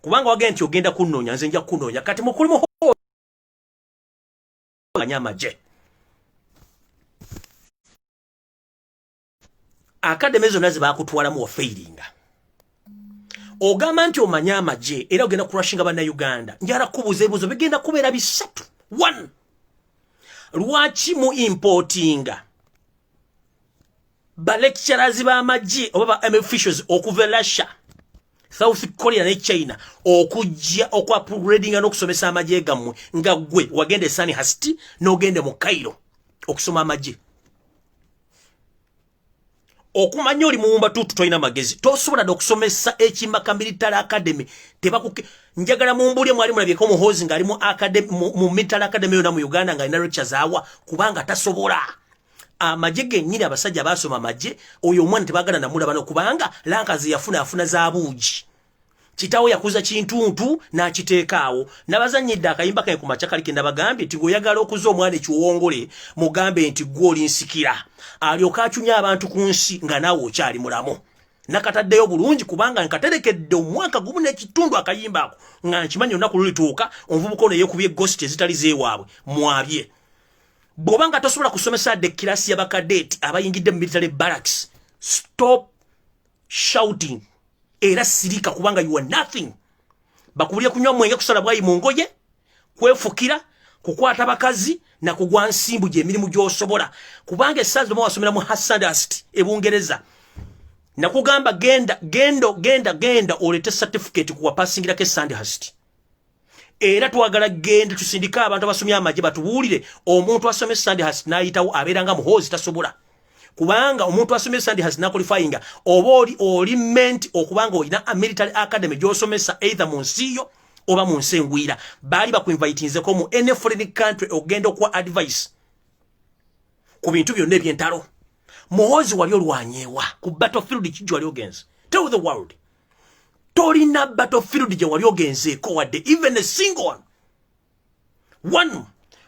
kubanga wagenti ogenda kunnoonya nze nja kunnoonya kati mukulu Nyamaje akademe zonna ze bakutwalamu wa failinga ogamba nti omanya amaje era ogenda kurushinga bana Uganda njala kubuza ebuzo bigenda kubeera bisatu. 1 lwaki mu importinga ba lecturers ba amaje oba ba officials okuva Russia South Korea ne China okujja okwa-upgradinga n'okusomesa amagye gammwe nga gwe wagende Sandhurst n'ogende mu Cairo okusoma amagye. Okumanya oli muwumba tutu toyina magezi tosobola okusomesa ekimaka military academy tebakuke njagala mumbulye mwali mulabyeko Muhoozi ng'ali mu academy mu military academy yona mu Uganda nga ina lectures awa kubanga tasobola. Amagye gennyini abasajja basoma amagye oyo omwana tebagana namulaba kubanga lankazi yafuna za buugi. Kitawo yakuza kintuntu n'akiteekaawo nabazannyidde akayimba kaye ku makyakali ke nabagambye nti ng'oyagala okuza omwana ekiwongole mugambe nti gwe oli nsikira alyoka acunya abantu ku nsi nga naawe okyali mulamu. Nakataddeyo bulungi kubanga nkaterekedde omwaka gumu n'ekitundu akayimba ako nga nkimanyi olunaku lulituuka omuvubuka ono yeekubye ghost ezitali zeewaabwe mwabye. Bw'oba nga tosobola kusomesa de kirasi y'abakadeeti abayingidde mu military barracks, stop shouting. Era sirika kubanga you are nothing. Bakubulye kunywa mwenge kusala bwayi mu ngoye, kwefukira, kukwata bakazi na kugwa nsimbu gye emirimu gy'osobola. Kubanga essaazi lw'omu wasomera mu Sandhurst e Bungereza. Nakugamba genda olete certificate kuwa passingirako e Sandhurst. Era twagala gende tusindika abantu abasomya amagye batubuulire omuntu asomye Sandhurst n'ayitawo abeera nga Muhoozi tasobola. Kubanga omuntu asomye Sandhurst n'aqualifyinga oba oli meant okubanga olina a military academy gy'osomesa either mu nsiyo oba mu nsi engwira. Baali bakuinvitinzeko mu any foreign country ogenda okuwa advice ku bintu byonna eby'entalo. Muhoozi wali olwanyeewa ku battlefield kijjo wali ogenze. Tell the world. Tolina battlefield gye wali ogenzeeko wadde even a single one. One,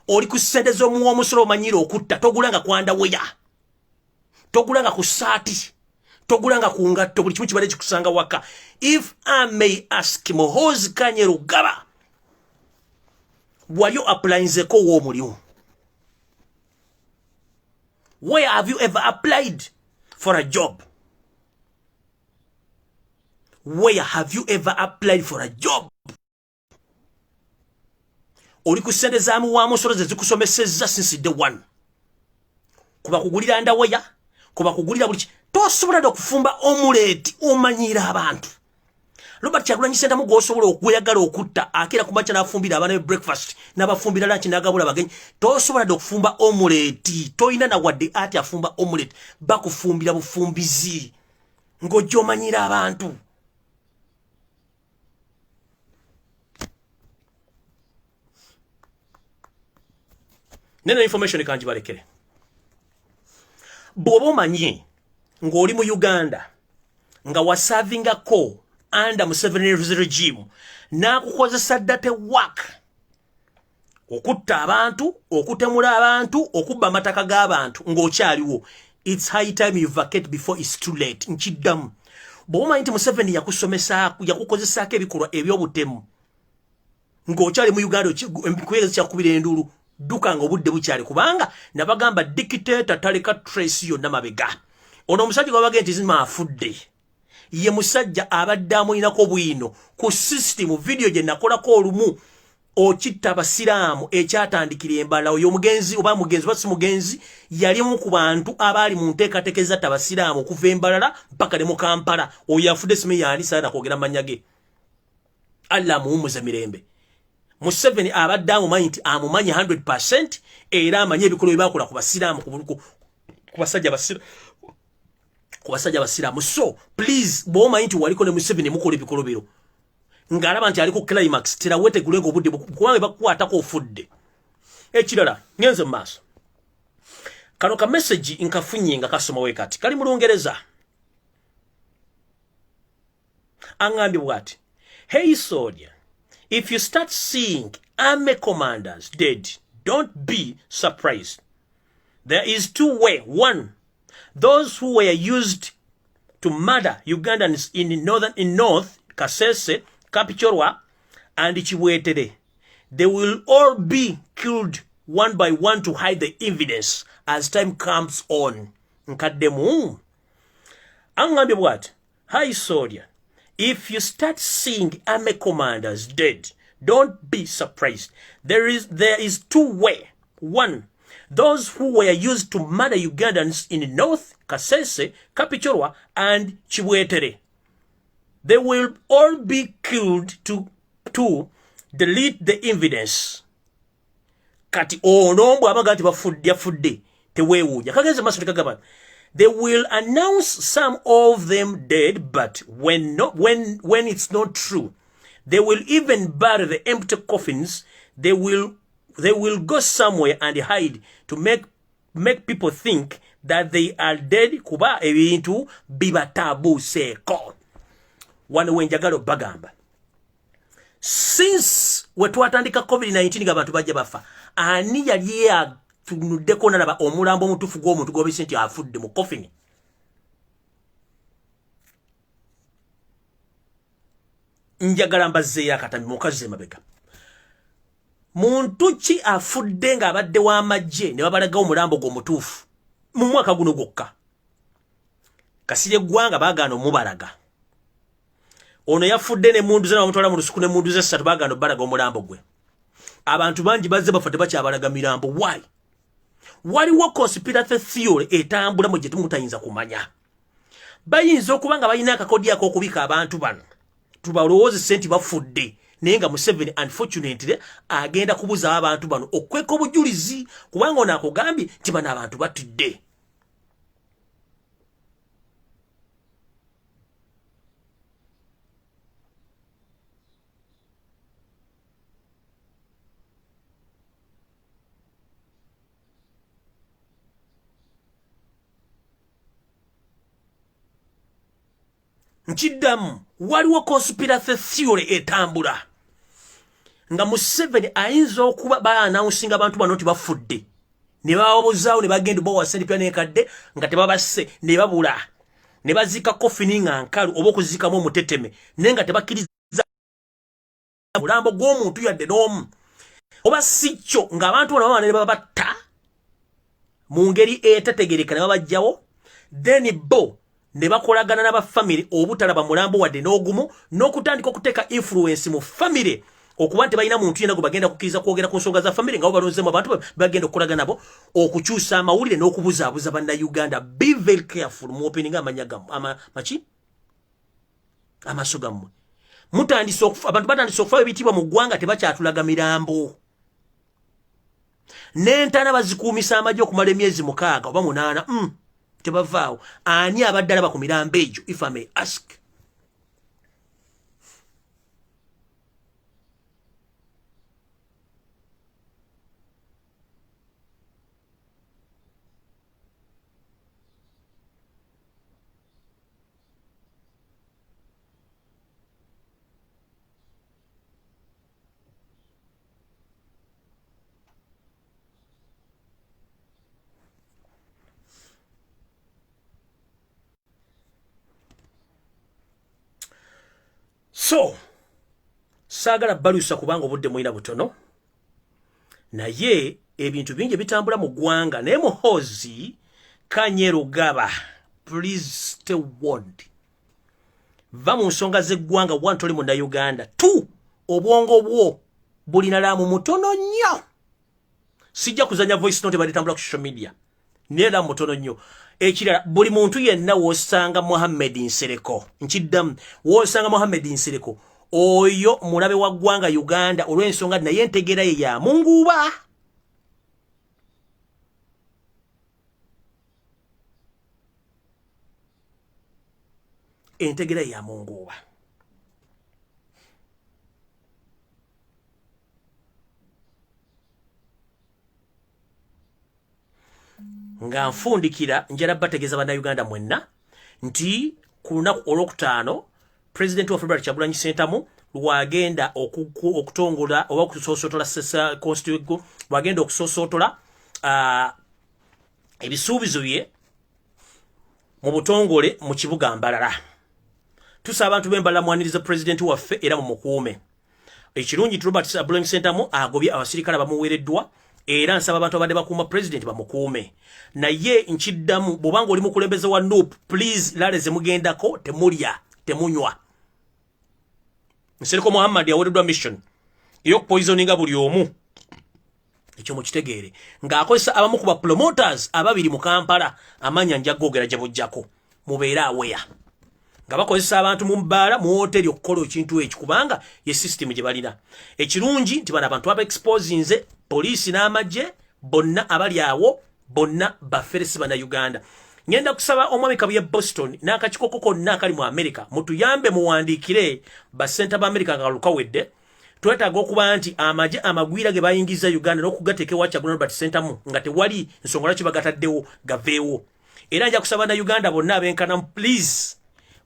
oli ku ssente z'omuwoomusolo omanyire okutta togulanga kwanda weya. Togulanga ku saati. Togulanga ku ngatto buli kimu kibadde kikusanga waka. If I may ask Muhoozi Kanyerugaba, wali applyinzeko w'omulimu? Where have you ever applied for a job? Where have you ever applied for a job? Oli ku ssente z'amuwoomusolo ze zikusomesezza since day one. Kuba kugulira ndaweya, kuba kugulira buli tosobola okufumba omuleeti omanyira abantu. Robert Kyagulanyi Ssentamu gw'osobola okuyagala okutta akira ku makya n'afumbira abaana be breakfast n'abafumbira lunch n'agabula bagenyi. Tosobola okufumba omuleeti. Toyina na wadde ati afumba omuleeti. Bakufumbira bufumbizi ng'ojja omanyira abantu. Neno information kanjibalekere. Bw'oba omanyi ng'oli mu Uganda nga wasavingako under Museveni's regime n'akukozesa date work okutta abantu, okutemula abantu, okubba amataka g'abantu ng'okyaliwo. It's high time you vacate before it's too late. Nkiddamu. Bw'oba omanyi nti Museveni yakukozesaako ebikolwa eby'obutemu ng'okyali mu Uganda kuyegeza kyakubira enduulu. Duka nga obudde bukyali kubanga nabagamba dictator taleka trace yonna mabega. Ono omusajja gwabagenda nti zima afudde. Ye musajja abadde amulinako bwino ku system video gye nakolako olumu okitta abasiraamu ekyatandikira embala. Oyo omugenzi oba mugenzi oba si mugenzi yali mu ku bantu abaali mu nteekateeka ezatta abasiraamu okuva Embalala mpaka ne mu Kampala. Oyo afudde simu yaani saana kwogera mannya ge. Allah muwummuze mirembe. Museveni abadde amumanyi nti amumanyi 100% era amanyi ebikolwa bye bakola ku basiraamu ku basajja basiraamu. So please bw'omanyi nti waliko ne Museveni mukola ebikolwa biro ng'alaba nti ali ku climax terawetegulenga obudde kubanga bakukwatako ofudde. Ekirala ngenze mu maaso kano ka message nkafunye nga kasomawe kati kali mu Lungereza. Angambye bw'ati, hey soldier, if you start seeing army commanders dead, don't be surprised. There is two ways. One, those who were used to murder Ugandans in North Kasese, Kapchorwa, and Chiwetere. They will all be killed one by one to hide the evidence as time comes on. Nkademu. Angambe what? Hi soldier. If you start seeing army commanders dead, don't be surprised. There is two ways. One, those who were used to murder Ugandans in North Kasese, Kapchorwa, and Chiwetere. They will all be killed to delete the evidence. Kati onombo amagati bafudde tewewuja. Kageze maso kagaba. They will announce some of them dead, but when it's not true, they will even bury the empty coffins. They will go somewhere and hide to make people think that they are dead. Kuba ebintu bibatabu seko. Wano wenjagalo bagamba. Since wetwatandika COVID-19 gabantu bajja bafa, ani yali tunudeko nalaba omulambo mutufu gw'omuntu gobise nti afudde mu coffin. Njagala mbazzeeyo akatambi mukazi mabega. Muntu ki afudde nga abadde w'amagye ne babalaga omulambo gw'omutuufu mu mwaka guno gwokka? Kasirye ggwanga baagaana omubalaga. Ono yafudde ne mundu ze bamutwala mu lusuku ne mundu ze 3 baagaana obalaga omulambo gwe. Abantu bangi bazze bafudde bakyabalaga mirambo. Why? Waliwo conspiracy theory etambula mu gye tumutayinza kumanya. Bayinza okuba nga balina akakodi ak'okubika abantu bano. Tubalowooze senti bafudde. Naye nga Museveni unfortunately agenda kubuza abantu bano okweka obujulizi kubanga ono akugambye nti bano abantu batudde. Nchiddamu waliwo conspiracy theory etambula nga Museveni ayinza okuba ba-announcing abantu bano nti bafudde ne bababuzaawo ne bagenda bowa sente pya nekadde nga tebabasse ne babula ne bazika coffin nga nkalu oba okuzikamu omuteteme naye nga tebakkiriza mulambo gw'omuntu yadde n'omu oba si kyo ng'abantu bano babana ne babatta mu ngeri etategeereka ne babajjawo then bo ne bakolagana n'aba family obutalaba mulambo wadde n'ogumu n'okutandika okuteeka influence mu family okuba nti balina muntu yenna gwe bagenda kukkiriza kwogera ku nsonga za family nga bo balonzemu abantu bagenda okukolaga nabo okukyusa amawulire n'okubuzaabuza bannayuganda. Be very careful mu opening amanya gammwe amaaso gammwe. Abantu batandise okufa ebitiibwa mu ggwanga tebakyatulaga mirambo. N'entaana bazikuumisa amagye okumala emyezi 6 oba 8. Tebavaawo. Ani abadde alaba ku mirambo egyo, if I may ask? So, saagala balusa kubanga obudde mwina butono. Naye ebintu bingi bitambula mu ggwanga naye Muhoozi Kanyerugaba, please stay warned. Va mu nsonga z'eggwanga wantoli munnayuganda. 2 obwongo bwo bulina laamu mutono nnyo. Sijja kuzanya voice note balitambula ku social media. Naye laamu mutono nnyo. Ekirala buli muntu yenna wosanga Mohammed Nsereko. Nkiddamu wosanga Mohammed Nsereko. Oyo mulabe wa ggwanga Uganda olw'ensonga naye entegeera ye ya munguba. Entegeera ye ya munguba. Nga nfundikira njala bategeeza bannayuganda mwenna nti ku lunaku olwokutaano President wa February Kyagulanyi Ssentamu lwagenda okutongola oba okusoosotola constitution lwagenda okusoosotola ebisuubizo bye mu butongole mu kibuga Mbalala. Tusaba abantu b'Embalala mwaniriza President waffe era mu mukuume. Ekirungi Robert Kyagulanyi Ssentamu agobye abasirikale bamuweereddwa era nsaba abantu abadde bakuuma President bamukuume. Naye nkiddamu bw'obanga oli mukulembeze wa NUP, please lale ze mugendako temulya temunywa. Nsereko Muhammad yaweereddwa mission ey'okupoisoninga buli omu. Ekyo mukitegeere ng'akozesa abamu ku ba promoters ababiri mu Kampala amanya nja googera gye bujjako mubeere aweya. nga bakozesa abantu mu mbaala mu hoteli okukola ekintu ekyo kubanga ye system gye balina. Ekirungi nti bano abantu aba exposinze poliisi n'amagye bonna abali awo bonna bafferesi bana Uganda. Ngenda kusaba omwami Kabuye Boston n'akakikoko konna akali mu America mutuyambe muwandiikire ba center ba America nga lukawedde twetaaga okuba nti amagye amagwira ge bayingiza Uganda n'okugateeka ewa Kyagulanyi Robert Center mu nga tewali nsonga lwaki bagataddewo gaveewo. Era nja kusaba na Uganda bonna abenkana please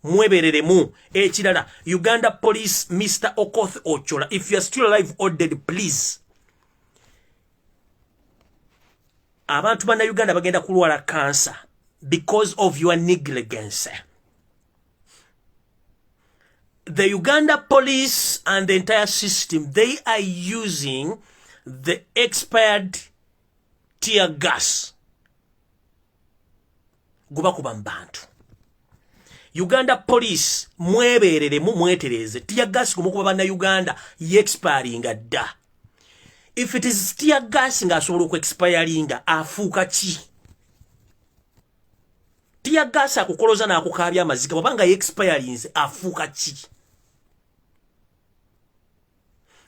mwebereremu. Ekirala Uganda Police Mr. Okoth Ochola, if you are still alive or dead, please. Abantu bana Uganda bagenda kulwala cancer because of your negligence. The Uganda police and the entire system, they are using the expired tear gas. Guba kubambantu. Uganda police mweberere mu mwetereze tear gas kumukuba bana Uganda expiring da. If it is tear gas nga asobola ku expiring afuuka ki? Tear gas akukoloza na akukabya amazika babanga expiring afuuka ki?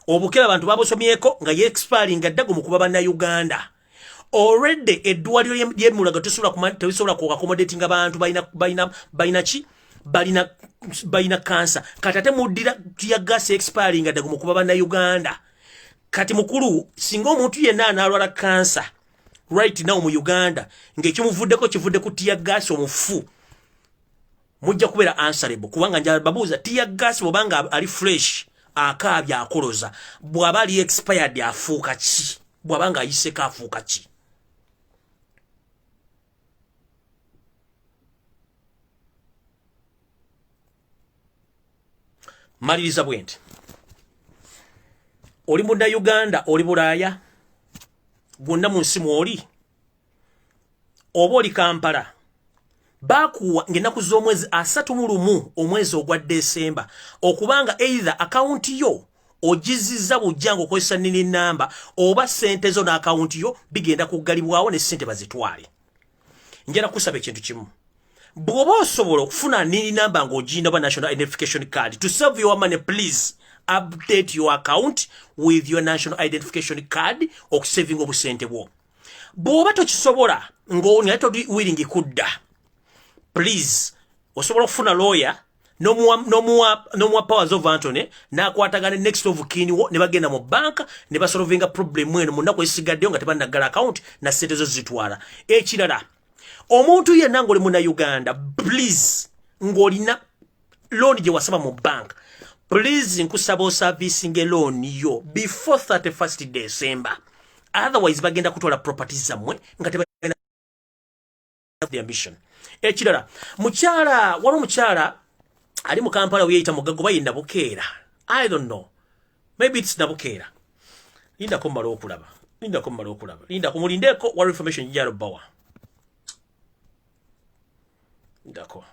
Obukela abantu babosomyeko nga expiring da gumukuba bana Uganda. Already edwaliro lyemulaga tesobola ku accommodating abantu balina ki? Balina cancer. Katate mudira tear gas expiring da gumukuba bana Uganda. Kati mukuru singa omuntu yenna analwala cancer right now mu Uganda ng'ekimuvuddeko kivudde ku tear gas omufu mujja kubeera answerable kubanga njala babuuza tear gas bw'obanga ali fresh akaabya akoloza bw'aba ali expired afuuka ki? Bw'abanga ayiseko afuuka ki? Maliriza bwenti. Oli munda Uganda, oli Bulaaya, gwonna mu nsi mw'oli, oba oli Kampala, baakuwa ng'ennaku z'omwezi 31 omwezi ogwa Desemba okubanga either akawunti yo ogizizza bujja ng'okozesa nnini nnamba oba ssente zo n'akawunti yo bigenda kuggalibwawo ne ssente bazitwale. Njala kusaba ekintu kimu. Bw'oba osobola okufuna nnini nnamba ng'ogiyina oba national identification card to save your money, please update your account with your national identification card okusaving obusente bwo. Bw'oba tokisobola ng'onaleta willing kudda, please osobola okufuna lawyer n'omuwa powers of Anthony n'akwatagana next of kin wo ne bagenda mu bank ne basolvinga problem eno mu nnaku ezisigaddeyo nga tebanaggala account na ssente zo zitwala. Ekirala omuntu yenna ng'oli muna Uganda, please ng'olina loan gye wasaba mu bank, please nkusaba oservicing loan yo before 31st December. Otherwise bagenda kutwala properties zammwe nga tebalina their mission. Ekirala wali omukyala ali mu Kampala weyita Mugago bayi Nabukeera. I don't know. Maybe it's Nabukeera. Lindako mmala okulaba. Linda kumulindeko wa information njalo bawa. Ndako.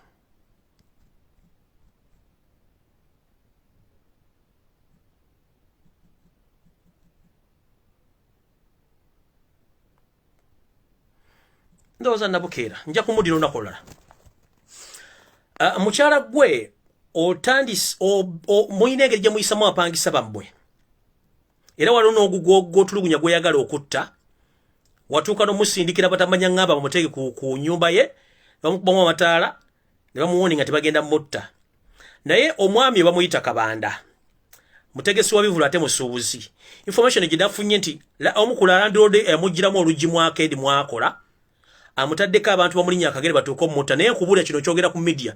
Ndoza Nabukeera nja kumudiro nakolala. Mukyala gwe otandis muinenge gye muyisamu apangisa bammwe. Era waliwo n'ogutulugunya gwe yagala okutta. Watuuka n'omusindikira batamanya ngamba bamutege ku nyumba ye, bamukubamu amataala, ne bamuwoni nga tebagenda mutta. Naye omwami bamuyita Kabanda. Mutegesi wa bivulu ate musuubuzi. Information gidafunye nti omukula landlord amugiramu olugi mwake ndi mwakola. Amutaddeko abantu bamulinya akagere batuuka omutta. Naye kubula kino kyogera ku media.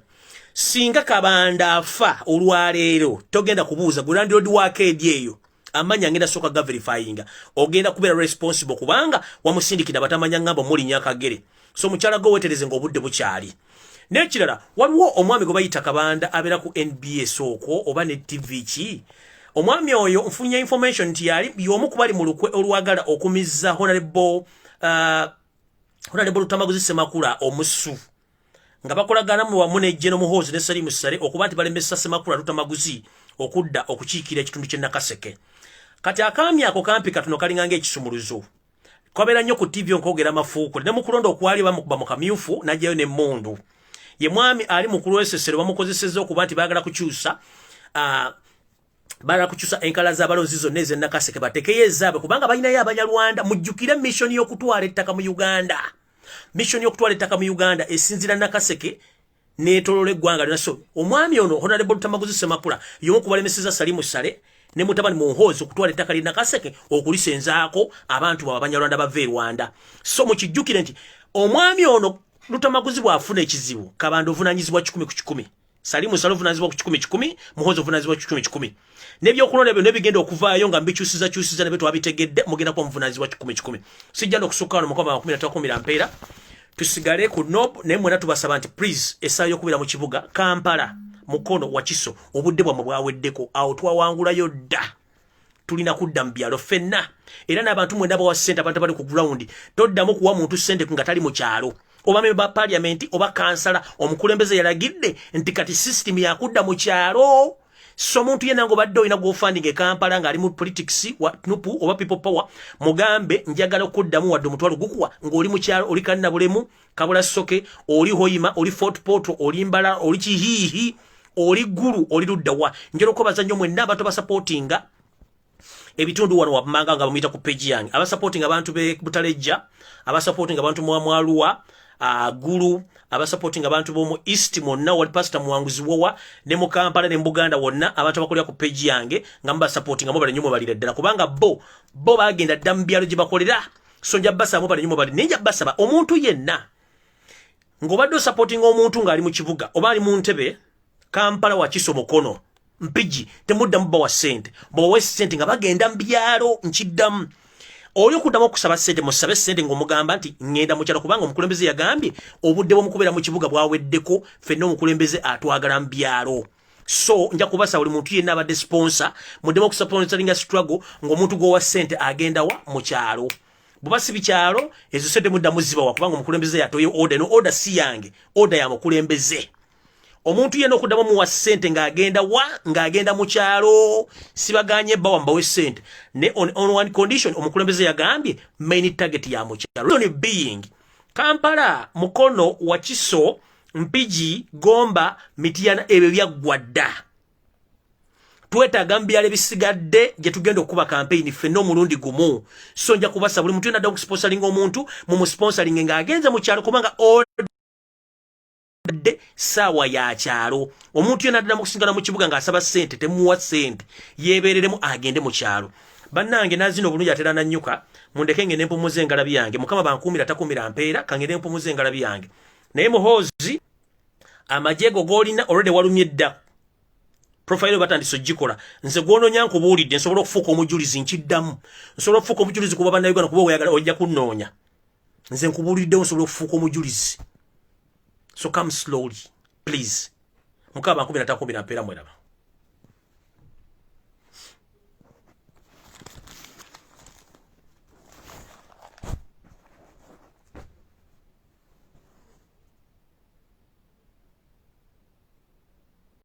Singa Kabanda afa olwaleero togenda kubuuza gu landlord wake eyo. Amanya ngenda soka ga verifying. Ogenda kubeera responsible kubanga wamusindikira batamanya ngamba mulinya akagere. So mukyala go wetereze ng'obudde bukyali. N'ekirala waliwo omwami gwe bayita Kabanda abeera ku NBS okwo oba ne TV ki. Omwami oyo nfunye information nti yali y'omu ku bali mu lukwe olwagala okumizza Honorable Lutamaguzi Semakula omusu. Nga bakolagana mu wamu ne Jeno Muhoozi ne Sali Musale okuba nti balembesa Semakula Lutamaguzi okudda okukiikira ekitundu ky'e Nakaseke. Kati akaami ako kampi katuno kalinganga ekisumuluzo. Kwabera nnyo ku TV onkogera mafuuko ne mu kulonda okwali bamukuba mu kamyufu n'ajjayo n'emmundu. ye mwami ali mukulu w'essessero bamukozesezza okuba nti baagala kukyusa enkala z'abalonzi zonna ez'ennakaseke batekeyo ezaabe kubanga balinayo abanyarwanda. Mujjukire mission y'okutwala ettaka mu Uganda. Mission y'okutwala ettaka mu Uganda esinzira nakaseke n'etolola eggwanga lyonna. So omwami ono Honorable Tamaguzi Semakula y'omu ku balemeseza Salimu Sale ne mutabani Muhoozi okutwala ettaka lye nakaseke okulisenzaako abantu baba abanyarwanda bava e Rwanda. So mukijjukire nti omwami ono Lutamaguzi bw'afuna ekizibu Kabanda ovunanyizibwa 100 ku 100. Salimu Sale ovunanyizibwa ku 100 Muhoozi ovunanyizibwa ku 100. Nebyokulonda byo nebigenda okuvaayo nga mbikyusiza ne bwe twabitegedde mugenda kwa muvunanyizibwa 100. Sijja n'okusukkaano mukoma 13 mpeera tusigale ku nob naye mwena tubasaba nti please essaawa y'okubira mu kibuga Kampala Mukono Wakiso obudde bwamwe bwaweddeko awo twawangulayo dda. Tulina kudda mu byalo ffenna era n'abantu mwenda bawa ssente abantu bali ku ground toddamu kuwa muntu ssente nga tali mu kyalo oba memba parliament oba kansala omukulembeze yalagidde nti kati system yakudda mu kyalo. So muntu yenna ng'obadde olina GoFunding e Kampala ng'ali mu politics wa Nupu oba People Power mugambe njagala okuddamu wadde omutwalo gukuwa ng'oli mu kyalo oli kanna bulemu Kabula Soke oli Hoima oli Fort Portal oli Mbala oli Kihihi oli Gulu oli Luddawa njalo ko bazannyo mwenna abantu basupportinga ebitundu wano wabamanga nga bamuyita ku page yange abasupporting abantu be Butalejja abasupporting abantu mu Amwalua Gulu abasupporting abantu bomu East monna wali Pastor Muwanguzi wowa ne mu Kampala ne Buganda wonna abantu abakolera ku page yange nga mba supporting amo bali nyumo balira ddala kubanga bo bagenda ddamu byalo gye bakolera. So nja basa amo bali nyumo bali ninja basaba omuntu yenna ng'obadde supporting omuntu ng'ali mu kibuga oba ali mu ntebe Kampala Wakiso Mukono Mpigi temuddamu bawa ssente bawa ssente nga bagenda mu byalo nkiddamu. Oli okuddamu okusaba ssente musabe ssente ng'omugamba nti ngenda mu kyalo kubanga omukulembeze yagambye obudde bw'omukubeera mu kibuga bwaweddeko ffenna omukulembeze atwagala mu byalo. So nja kubasa buli muntu yenna abadde sponsor muddemu okusponsoringa struggle ng'omuntu gwowa ssente agenda wa mu kyalo. Bwe si bikyalo ezo ssente muddamu zibawa kubanga omukulembeze yatoye order no order si yange order ya mukulembeze. Omuntu yenna okuddamu muwa ssente ng'agenda mu kyalo sibaganye bawa mbawe ssente ne on one condition omukulembeze yagambye main target ya mu kyalo. Reason being Kampala Mukono Wakiso Mpigi Gomba Mityana ebyo byaggwadda. Twetaaga mbyalo bisigadde gye tugenda okuba campaign ffenna omulundi gumu. So nja kubasa buli muntu yenna adda okusponsoringa omuntu mumusponsoringe ng'agenze mu kyalo kubanga sawa ya kyalo. Omuntu yenna adda mukusingana mu kibuga ng'asaba ssente temuwa ssente yeebereremu agende mu kyalo. Bannange nazino obulungi atera nanyuka mundeke ngende mpumuze engalabi yange mukama bankumira takumira mpeera kangende mpumuze engalabi yange. Naye Muhoozi amajego golina already walumye dda profile batandise gikola nze gwononya nkubuulidde nsobola okufuuka omujulizi nkiddamu nsobola okufuuka omujulizi kuba bannayuganda kuba oyagala ojja kunnoonya nze nkubuulidde nsobola okufuuka omujulizi. So come slowly please mukaba 13 mpeera mweraba.